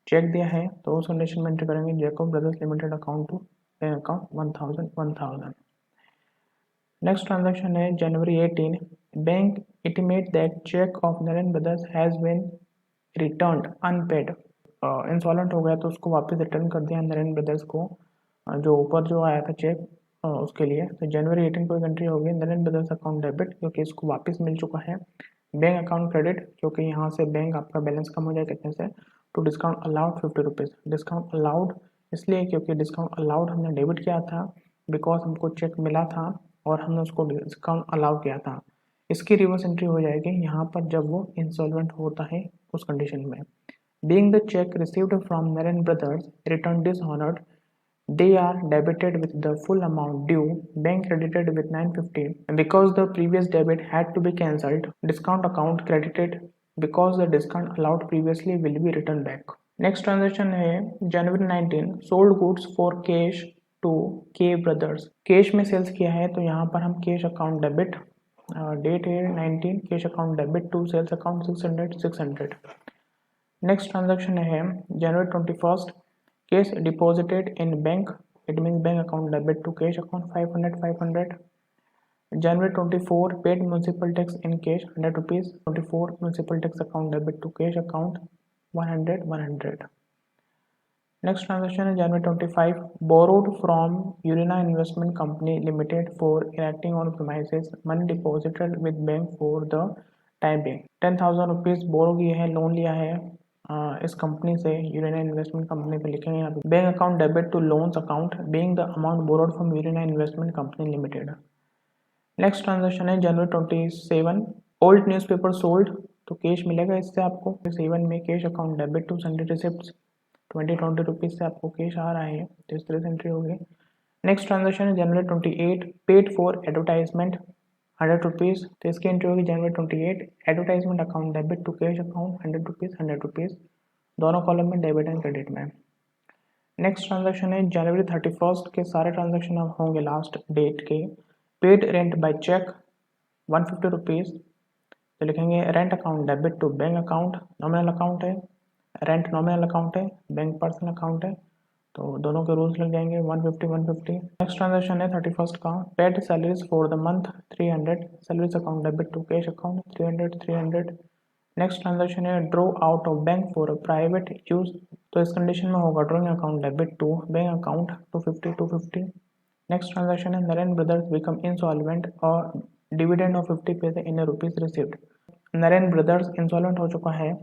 Speaker 2: चेक दिया है, तो उस कंडीशन में एंट्री करेंगे Jacob brothers limited account to bank account 1000। Next transaction है January 18, bank intimate that cheque of Naren brothers has been returned unpaid. Insolvent हो गया तो उसको वापस रिटर्न कर दिया नरेन ब्रदर्स को, जो ऊपर जो आया था चेक उसके लिए। तो January 18 को एक एंट्री होगी नरेन ब्रदर्स अकाउंट डेबिट, क्योंकि इसको वापस मिल चुका है, बैंक अकाउंट क्रेडिट, क्योंकि यहाँ से बैंक आपका बैलेंस कम हो जाए कितने से, to discount allowed 50 rupees. Discount allowed इसलिए क्योंकि डिस्काउंट अलाउड हमने डेबिट किया था बिकॉज हमको चेक मिला था और हमने उसको डिस्काउंट अलाउ किया था। इसकी रिवर्स एंट्री हो जाएगी यहाँ पर जब वो इंसॉल्वेंट होता है उस कंडीशन में। Being the cheque received from Naren brothers return dishonoured, they are debited with the full amount due, bank credited with 950 because the previous debit had to be cancelled, discount account credited because the discount allowed previously will be returned back. Next transaction है January 19, sold goods for cash to K brothers। Cash में sales किया है, तो यहाँ पर हम cash account debit, date है 19, cash account debit to sales account 600। Next transaction है January 21, cash deposited in bank, it means bank account debit to cash account 500। January 24, paid municipal tax in cash 100 rupees, 24 municipal tax account debit to cash account 100। Next transaction है जनवरी 25, borrowed from Urena investment company limited for erecting on premises money deposited with bank for the time being. 10,000 rupees borrow किए हैं, loan लिया है इस company से, यूरेना investment company पे लिखेंगे यहाँ पे bank account debit to loans account being the amount borrowed from Urena investment company limited. Next transaction है जनवरी 27, ओल्ड न्यूज़पेपर सोल्ड, तो कैश मिलेगा इससे आपको। 7 में cash account debit to sundry receipt 20 से आपको कैश आ रहा है, तो इस तरह से एंट्री होगी। नेक्स्ट ट्रांजेक्शन है January 28, paid for advertisement 100 rupees, तो इसकी एंट्री होगी January 28, advertisement account debit to cash account 100 rupees, दोनों कॉलम में डेबिट एंड क्रेडिट में। नेक्स्ट ट्रांजेक्शन है जनवरी 31 के सारे ट्रांजेक्शन अब होंगे लास्ट डेट के। Paid rent by cheque 150 rupees, तो लिखेंगे rent account debit to bank account, nominal account है, रेंट नॉमिनल अकाउंट है, बैंक पर्सनल अकाउंट है, तो दोनों के रूल्स लग जाएंगे 150। नेक्स्ट ट्रांजेक्शन है 31 का, paid salaries for the month 300, salaries account debit to cash account 300। Next transaction है draw out of bank for private use, तो इस कंडीशन में होगा drawing account debit to bank account 250। Next transaction है Naren brothers become insolvent और dividend of 50 paise in rupees received. Naren brothers insolvent हो चुका है,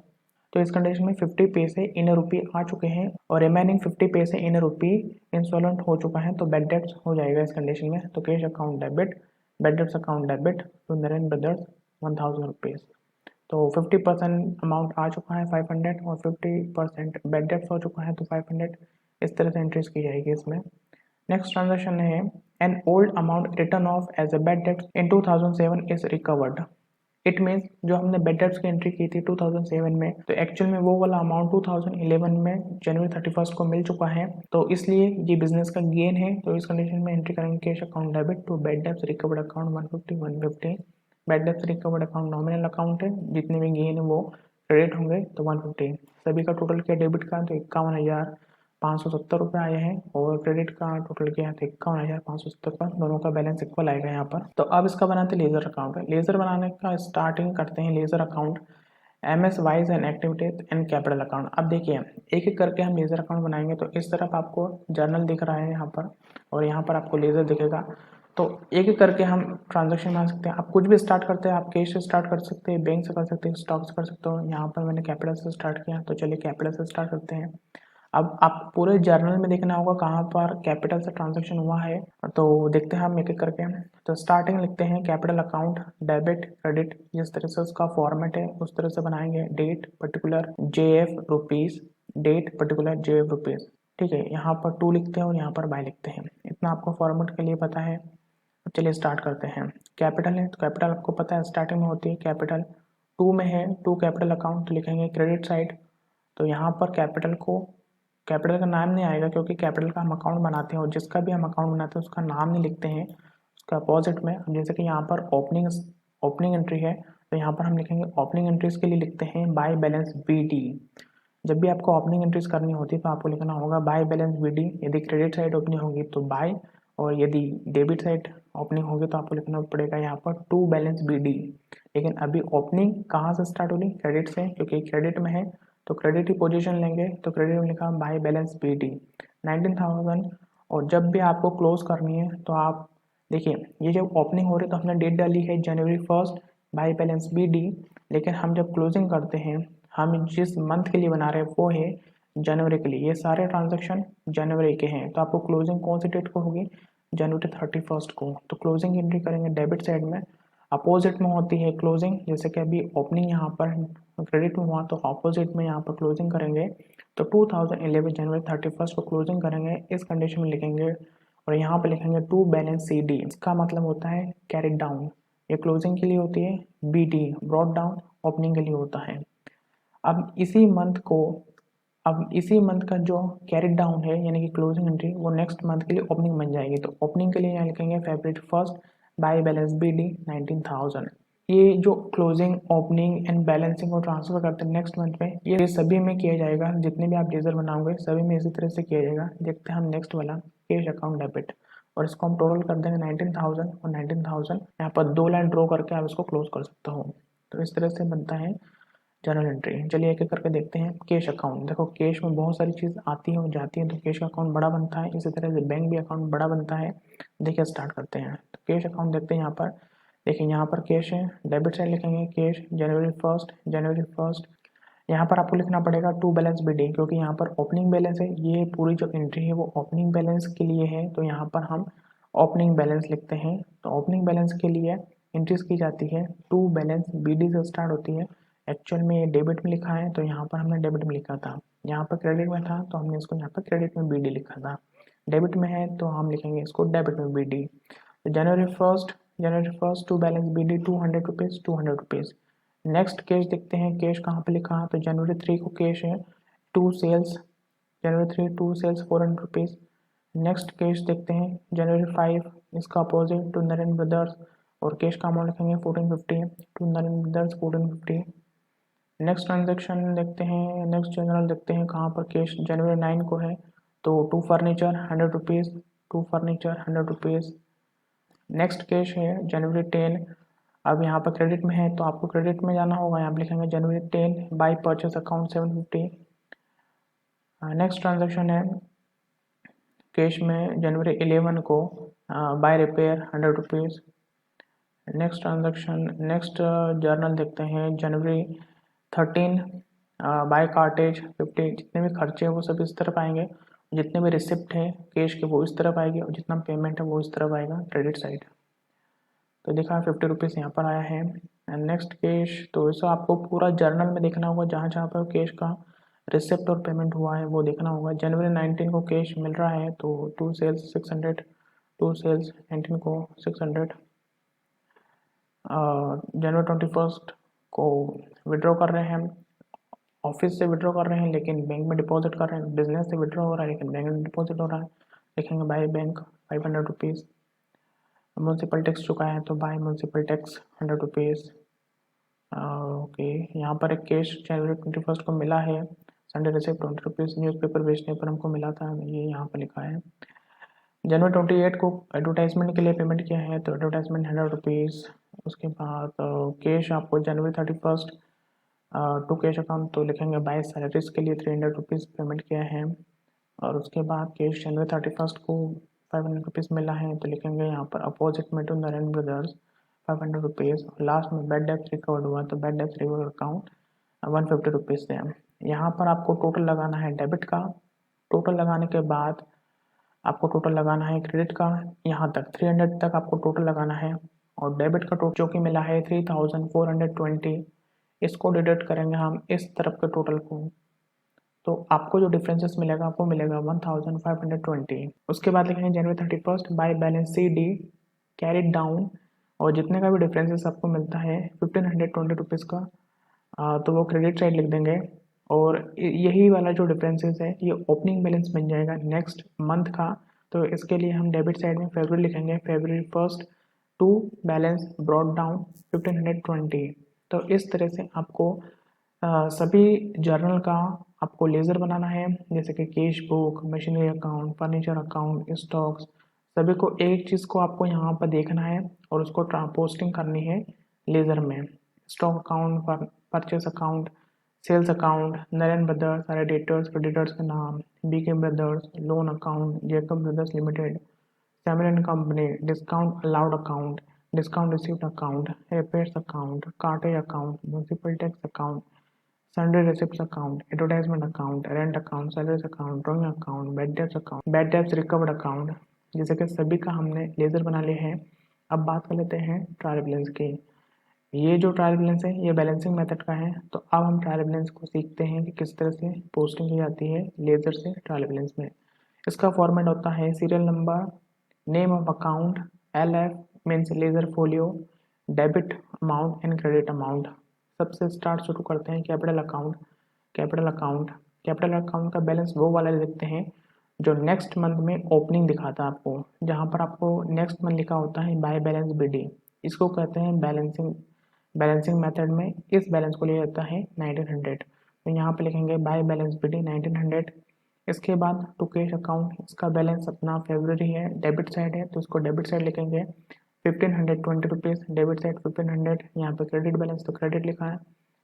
Speaker 2: तो इस कंडीशन में 50 पैसे इन रुपी आ चुके हैं और रिमेनिंग 50 पैसे इन रुपी इंसॉल्वेंट हो चुका है, तो बैड डेट्स हो जाएगा इस कंडीशन में। तो cash account debit, bad debts account debit to Naren brothers 1000 rupees, तो 50% अमाउंट आ चुका है 500 और 50% बैड डेट्स हो चुका है तो 500, इस तरह से एंट्रीज की जाएगी इसमें। नेक्स्ट ट्रांजेक्शन है an old amount return of as a bad debts in 2007 is recovered. It means जो हमने बैड डेट्स की एंट्री की थी 2007 में, तो एक्चुअल में वो वाला अमाउंट 2011 में जनवरी 31 को मिल चुका है, तो इसलिए ये बिजनेस का गेन है। तो इस कंडीशन में एंट्री करेंगे cash account debit to bad debts recovered account 150। Bad debts recovered account nominal account है, जितने भी गेन है वो क्रेडिट होंगे तो 150। सभी का टोटल किया डेबिट का तो 51,570 रुपये आए हैं और क्रेडिट का टोटल किया तो 51,570 का, दोनों का बैलेंस इक्वल आएगा यहाँ पर। तो अब इसका बनाते लेजर अकाउंट है। लेजर बनाने का स्टार्टिंग करते हैं ledger account, MS wise and activities and capital account. अब देखिए एक एक करके हम लेजर अकाउंट बनाएंगे, तो इस तरफ आपको जर्नल दिख रहा है यहाँ पर और यहाँ पर आपको लेजर दिखेगा, तो एक एक करके हम ट्रांजेक्शन बना सकते हैं। आप कुछ भी स्टार्ट करते हैं, आप कैश से स्टार्ट कर सकते हैं, बैंक से कर सकते हैं, स्टॉक से कर सकते हो। यहाँ पर मैंने कैपिटल से स्टार्ट किया, तो चलिए कैपिटल से स्टार्ट करते हैं। अब आप पूरे जर्नल में देखना होगा कहाँ पर कैपिटल से ट्रांजैक्शन हुआ है, तो देखते हैं हम एक एक करके। तो स्टार्टिंग लिखते हैं कैपिटल अकाउंट डेबिट क्रेडिट, जिस तरह से उसका फॉर्मेट है उस तरह से बनाएंगे। Date particular JF rupees, date particular JF rupees, ठीक है। यहाँ पर टू लिखते हैं और यहाँ पर बाय लिखते हैं, इतना आपको फॉर्मेट के लिए पता है। चलिए स्टार्ट करते हैं। कैपिटल है तो कैपिटल आपको पता है स्टार्टिंग में होती है कैपिटल। टू में है टू कैपिटल अकाउंट, तो लिखेंगे क्रेडिट साइड, तो यहाँ पर कैपिटल को, कैपिटल का नाम नहीं आएगा क्योंकि कैपिटल का हम अकाउंट बनाते हैं और जिसका भी हम अकाउंट बनाते हैं उसका नाम नहीं लिखते हैं, उसका अपोजिट में। जैसे कि यहाँ पर ओपनिंग एंट्री है, तो यहाँ पर हम लिखेंगे ओपनिंग एंट्रीज के लिए लिखते हैं बाय बैलेंस BD। जब भी आपको ओपनिंग एंट्रीज करनी होती है तो आपको लिखना होगा बाय बैलेंस BD। यदि क्रेडिट साइड ओपनिंग होगी तो बाय, और यदि डेबिट साइड ओपनिंग होगी तो आपको लिखना पड़ेगा यहाँ पर टू बैलेंस BD। लेकिन अभी ओपनिंग कहाँ से स्टार्ट होगी, क्रेडिट से, क्योंकि क्रेडिट में है तो क्रेडिट ही पोजीशन लेंगे, तो क्रेडिट में लिखा बाय बैलेंस BD 19,000। और जब भी आपको क्लोज करनी है तो आप देखिए, ये जब ओपनिंग हो रही है तो हमने डेट डाली है जनवरी 1 बाय बैलेंस BD, लेकिन हम जब क्लोजिंग करते हैं, हम जिस मंथ के लिए बना रहे हैं वो है जनवरी के लिए। ये सारे ट्रांजैक्शन जनवरी के हैं, तो आपको क्लोजिंग कौन सी डेट को होगी, जनवरी 31 को। तो क्लोजिंग एंट्री करेंगे डेबिट साइड में, अपोजिट में होती है क्लोजिंग। जैसे कि अभी ओपनिंग यहाँ पर क्रेडिट में हुआ तो अपोजिट में यहाँ पर क्लोजिंग करेंगे, तो 2011 जनवरी 31 को क्लोजिंग करेंगे, इस कंडीशन में लिखेंगे। और यहाँ पर लिखेंगे टू बैलेंस CD, इसका मतलब होता है कैरिड डाउन, ये क्लोजिंग के लिए होती है। BD ब्रॉड डाउन ओपनिंग के लिए होता है। अब इसी मंथ का जो कैरिड डाउन है यानी कि क्लोजिंग एंट्री, वो नेक्स्ट मंथ के लिए ओपनिंग बन जाएगी। तो ओपनिंग के लिए यहाँ लिखेंगे February 1 बाय बैलेंस BD 19,000। ये जो क्लोजिंग ओपनिंग एंड बैलेंसिंग को ट्रांसफर करते हैं नेक्स्ट मंथ में, ये सभी में किया जाएगा। जितने भी आप लेजर बनाओगे सभी में इसी तरह से किया जाएगा। देखते हैं हम नेक्स्ट वाला कैश अकाउंट डेबिट, और इसको हम टोटल कर देंगे 19,000 और 19,000। यहाँ पर 2 लाइन ड्रॉ करके आप इसको क्लोज कर सकते हो। तो इस तरह से बनता है जर्नल एंट्री। चलिए एक एक करके देखते हैं। कैश अकाउंट, देखो कैश में बहुत सारी चीज़ आती है और जाती है, तो कैश का अकाउंट बड़ा बनता है। इसी तरह से बैंक भी अकाउंट बड़ा बनता है। देखिए स्टार्ट करते हैं। तो कैश अकाउंट देखते हैं यहाँ पर। देखिए यहाँ पर कैश है, डेबिट साइड लिखेंगे कैश जनवरी 1 यहाँ पर आपको लिखना पड़ेगा टू बैलेंस बीडी, क्योंकि यहाँ पर ओपनिंग बैलेंस है। ये पूरी जो एंट्री है वो ओपनिंग बैलेंस के लिए है, तो यहाँ पर हम ओपनिंग बैलेंस लिखते हैं। तो ओपनिंग बैलेंस के लिए एंट्रीज की जाती है टू बैलेंस बीडी से स्टार्ट होती है। एक्चुअल में ये डेबिट में लिखा है, तो यहाँ पर हमने डेबिट में लिखा था। यहाँ पर क्रेडिट में था, तो हमने इसको यहाँ पर क्रेडिट में बीडी लिखा था। डेबिट में है तो हम लिखेंगे इसको डेबिट में बीडी। तो January 1 to balance BD ₹200, ₹200। Next cash देखते हैं, कैश कहाँ पे लिखा है, तो जनवरी 3 को कैश है to sales, January 3 to sales ₹400। Next cash देखते हैं जनवरी 5, इसका अपोजिट टू नरेंद्र ब्रदर्स, और कैश का अमाउंट लिखेंगे 1450 to Narendra brothers 1450। Next transaction देखते हैं, नेक्स्ट जनरल देखते हैं कहाँ पर कैश जनवरी 9 को है, तो टू फर्नीचर ₹100। नेक्स्ट कैश है जनवरी 10। अब यहाँ पर क्रेडिट में है तो आपको क्रेडिट में जाना होगा, यहाँ पर लिखेंगे January 10 by purchase account 750। Next transaction है कैश में जनवरी 11 को by repair ₹100। Next transaction, next journal देखते हैं जनवरी 13 बाय कार्टेज 50। जितने भी खर्चे हैं वो सब इस तरफ आएंगे, जितने भी रिसिप्ट है कैश के वो इस तरफ आएगी, और जितना पेमेंट है वो इस तरफ आएगा क्रेडिट साइड। तो देखा ₹50 यहाँ पर आया है। एंड नेक्स्ट कैश, तो इसको आपको पूरा जर्नल में देखना होगा, जहाँ जहाँ पर कैश का रिसिप्ट और पेमेंट हुआ है वो देखना होगा। जनवरी 19 को कैश मिल रहा है तो टू सेल्स 600, टू सेल्स 19 को 600। जनवरी 21 को विड्रॉ कर रहे हैं, ऑफिस से विड्रॉ कर रहे हैं लेकिन बैंक में डिपॉजिट कर रहे हैं, बिजनेस से विड्रॉ हो रहा है लेकिन बैंक में डिपॉजिट हो रहा है। लिखेंगे बाय बैंक ₹500। म्यूनसिपल टैक्स चुका है तो बाय म्यूनसिपल टैक्स ₹100। ओके, यहाँ पर एक कैश जनवरी 21 को मिला है, संडे रिसिप्ट ₹20 न्यूज़पेपर बेचने पर हमको मिला था, ये यहाँ पर लिखा है। जनवरी 28 को एडवर्टाइजमेंट के लिए पेमेंट किया है, तो एडवर्टाइजमेंट ₹100। उसके बाद कैश आपको जनवरी 31 टू कैश अकाउंट, तो लिखेंगे बाय सैलरीज के लिए ₹300 पेमेंट किया है। और उसके बाद कैश जनवरी 31 को ₹500 मिला है, तो लिखेंगे यहाँ पर अपोजिट में टू नरेंद्र ब्रदर्स ₹500। लास्ट में बैड डेब्ट रिकवर्ड हुआ, तो बैड डेब्ट रिकवर्ड अकाउंट ₹150 है। यहाँ पर आपको टोटल लगाना है डेबिट का। टोटल लगाने के बाद आपको टोटल लगाना है क्रेडिट का, यहाँ तक 300 तक आपको टोटल लगाना है, और डेबिट का टोटल जो कि मिला है 3420। इसको डिडक्ट करेंगे हम इस तरफ के टोटल को, तो आपको जो डिफरेंसेस मिलेगा वो मिलेगा 1520। उसके बाद लिखेंगे January 31 by balance C D carried down, और जितने का भी डिफरेंसेस आपको मिलता है ₹1520 का, तो वो क्रेडिट साइड लिख देंगे। और यही वाला जो डिफरेंसेस है ये ओपनिंग बैलेंस बन जाएगा नेक्स्ट मंथ का, तो इसके लिए हम डेबिट साइड में फरवरी लिखेंगे February 1 to balance brought down 1520। तो इस तरह से आपको सभी जर्नल का आपको लेज़र बनाना है, जैसे कि cash book, machinery account, furniture account, stocks, सभी को एक चीज़ को आपको यहाँ पर देखना है और उसको पोस्टिंग करनी है लेज़र में। Stock account, purchase account, sales account, Narendra brothers सारे डेटर्स, क्रेडिटर्स के नाम, BK brothers, loan account, Jacob brothers limited, Samarin company, discount allowed account, discount received account, repairs account, cartage account, municipal tax account, sundry receipt account, advertisement account, rent account, salaries account, drawing account, bad debts recovered account, जैसे कि सभी का हमने laser बना लिए हैं। अब बात कर लेते हैं ट्रायल बैलेंस की। ये जो ट्रायल बैलेंस है ये बैलेंसिंग मेथड का है, तो अब हम ट्रायल बैलेंस को सीखते हैं कि किस तरह से पोस्टिंग की जाती है लेजर से ट्रायल बैलेंस में। इसका फॉर्मेट होता है serial number, name of account, LF means ledger folio, debit amount and credit amount. सबसे स्टार्ट शुरू करते हैं कैपिटल अकाउंट। कैपिटल अकाउंट का बैलेंस वो वाला देखते हैं जो नेक्स्ट मंथ में ओपनिंग दिखाता है आपको, जहाँ पर आपको नेक्स्ट मंथ लिखा होता है बाय बैलेंस BD। इसको कहते हैं बैलेंसिंग मेथड में इस बैलेंस को लिया जाता है 1900, तो यहाँ पे लिखेंगे बाय बैलेंस BD 1900। इसके बाद टू कैश अकाउंट, इसका बैलेंस अपना फरवरी है, डेबिट साइड है तो इसको डेबिट साइड लिखेंगे ₹1520, डेबिट साइड 1500। यहाँ पे क्रेडिट बैलेंस तो क्रेडिट लिखा है,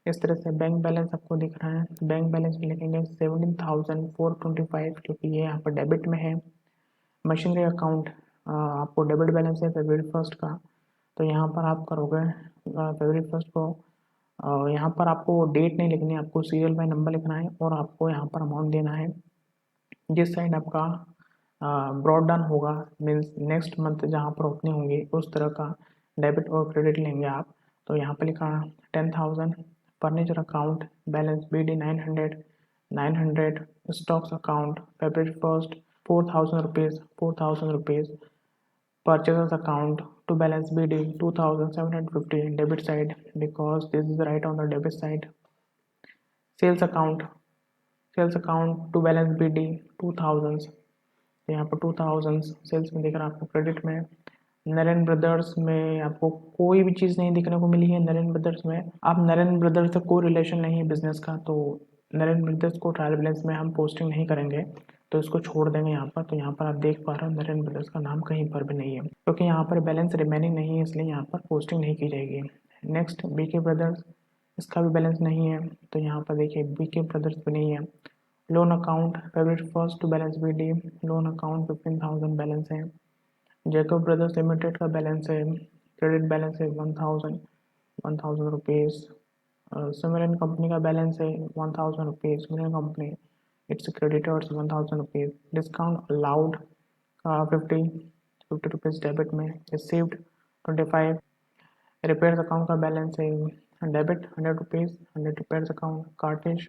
Speaker 2: इस तरह से बैंक बैलेंस आपको दिख रहा है, बैंक बैलेंस में लिखेंगे 17,425 क्योंकि ये यहाँ पर डेबिट में है। मशीनरी अकाउंट आपको डेबिट बैलेंस है फरवरी 1 का, तो यहाँ पर आप करोगे फरवरी 1 को यहाँ पर आपको डेट नहीं लिखनी है, आपको सीरियल बाय नंबर लिखना है और आपको यहाँ पर अमाउंट देना है। जिस साइड आपका ब्रॉड डाउन होगा मीन्स नेक्स्ट मंथ जहाँ पर ओपनिंग होंगी उस तरह का डेबिट और क्रेडिट लेंगे आप। तो यहाँ पर लिखा 10,000 furniture account balance BD 900 stocks account फरवरी 1 4,000 rupees purchasers account to balance BD 2,750 debit side because this is right on the debit side. Sales account to balance BD 2,000, तो यहाँ पर 2,000 सेल्स में दिख रहा है आपको क्रेडिट में। नरेन ब्रदर्स में आपको कोई भी चीज़ नहीं दिखने को मिली है। नरेन ब्रदर्स में आप नरेन ब्रदर्स से कोई रिलेशन नहीं है बिजनेस का, तो नरेन ब्रदर्स को ट्रायल बैलेंस में हम पोस्टिंग नहीं करेंगे, तो इसको छोड़ देंगे यहाँ पर। तो यहाँ पर आप देख पा रहे हो नरेन ब्रदर्स का नाम कहीं पर भी नहीं है क्योंकि यहाँ पर बैलेंस रिमेनिंग नहीं है, इसलिए यहाँ पर पोस्टिंग नहीं की जाएगी। नेक्स्ट BK ब्रदर्स, इसका भी बैलेंस नहीं है, तो यहाँ पर देखिए BK ब्रदर्स भी नहीं है। लोन अकाउंट फरवरी 1 to balance BD loan account 15,000 balance है। जैकब ब्रदर्स लिमिटेड का बैलेंस है, क्रेडिट बैलेंस है 1,000 रुपीज़। सिमरन कंपनी का बैलेंस है 1,000 rupees. Simran company its creditors 1,000 rupees. Discount allowed का 50 रुपीज़ डेबिट में। रिसीव्ड 25। रिपेयर्स अकाउंट का बैलेंस है debit 100 rupees 100 repairs account. Cartage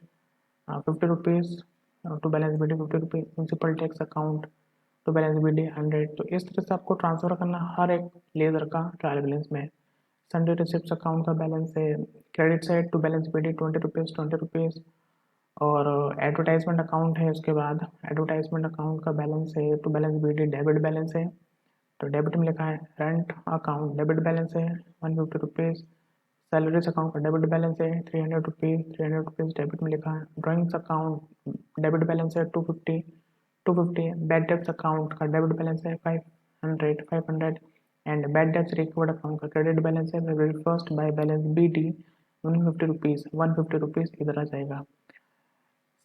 Speaker 2: 50 rupees to balance BD 50 rupees. Municipal tax account to balance BD 100। तो इस तरह से आपको ट्रांसफ़र करना हर एक लेज़र का ट्रायल बैलेंस में। संडे रिसिप्ट्स अकाउंट का बैलेंस है credit side to balance BD 20 rupees. और एडवर्टाइजमेंट अकाउंट है, उसके बाद एडवर्टाइजमेंट अकाउंट का बैलेंस है to balance BD debit balance है, तो डेबिट में लिखा है। रेंट अकाउंट डेबिट बैलेंस है 150 रुपीज़। सैलरीज अकाउंट का डेबिट बैलेंस है 300 रुपीज़ डेबिट में लिखा है। ड्राइंग्स अकाउंट डेबिट बैलेंस है 250। बैड डेब्ट्स अकाउंट का डेबिट बैलेंस है 500 and bad debts recovered account का क्रेडिट बैलेंस है फरवरी 1 बाय बैलेंस BD 150 रुपीज़ इधर आ जाएगा।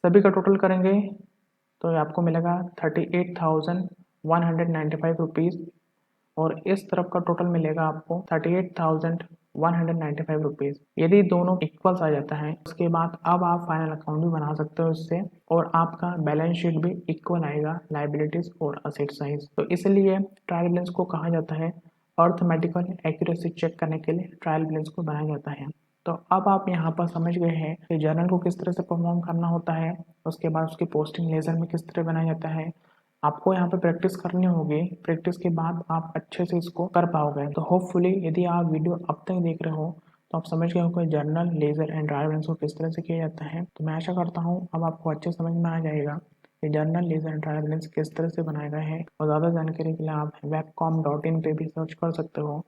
Speaker 2: सभी का टोटल करेंगे तो आपको मिलेगा 38,195 रुपीज़ और इस तरफ का टोटल मिलेगा आपको 38,195 रुपीज़। यदि दोनों इक्वल्स आ जाता है उसके बाद अब आप फाइनल अकाउंट भी बना सकते हो इससे, और आपका बैलेंस शीट भी इक्वल आएगा लायबिलिटीज और असेट साइज। तो इसलिए ट्रायल बैलेंस को कहा जाता है अर्थमेटिकल एक्यूरेसी चेक करने के लिए ट्रायल बैलेंस को बनाया जाता है। तो अब आप यहाँ पर समझ गए हैं कि जर्नल को किस तरह से परफॉर्म करना होता है, उसके बाद उसकी पोस्टिंग लेजर में किस तरह बनाया जाता है। आपको यहाँ पे प्रैक्टिस करनी होगी, प्रैक्टिस के बाद आप अच्छे से इसको कर पाओगे। तो होपफुली यदि आप वीडियो अब तक देख रहे हो तो आप समझ गए हो कि journal ledger and trial balance को किस तरह से किया जाता है। तो मैं आशा करता हूँ अब आपको अच्छे समझ में आ जाएगा कि journal ledger and trial balance किस तरह से बनाया गया है। और ज़्यादा जानकारी के लिए आप webcom.in पे भी सर्च कर सकते हो।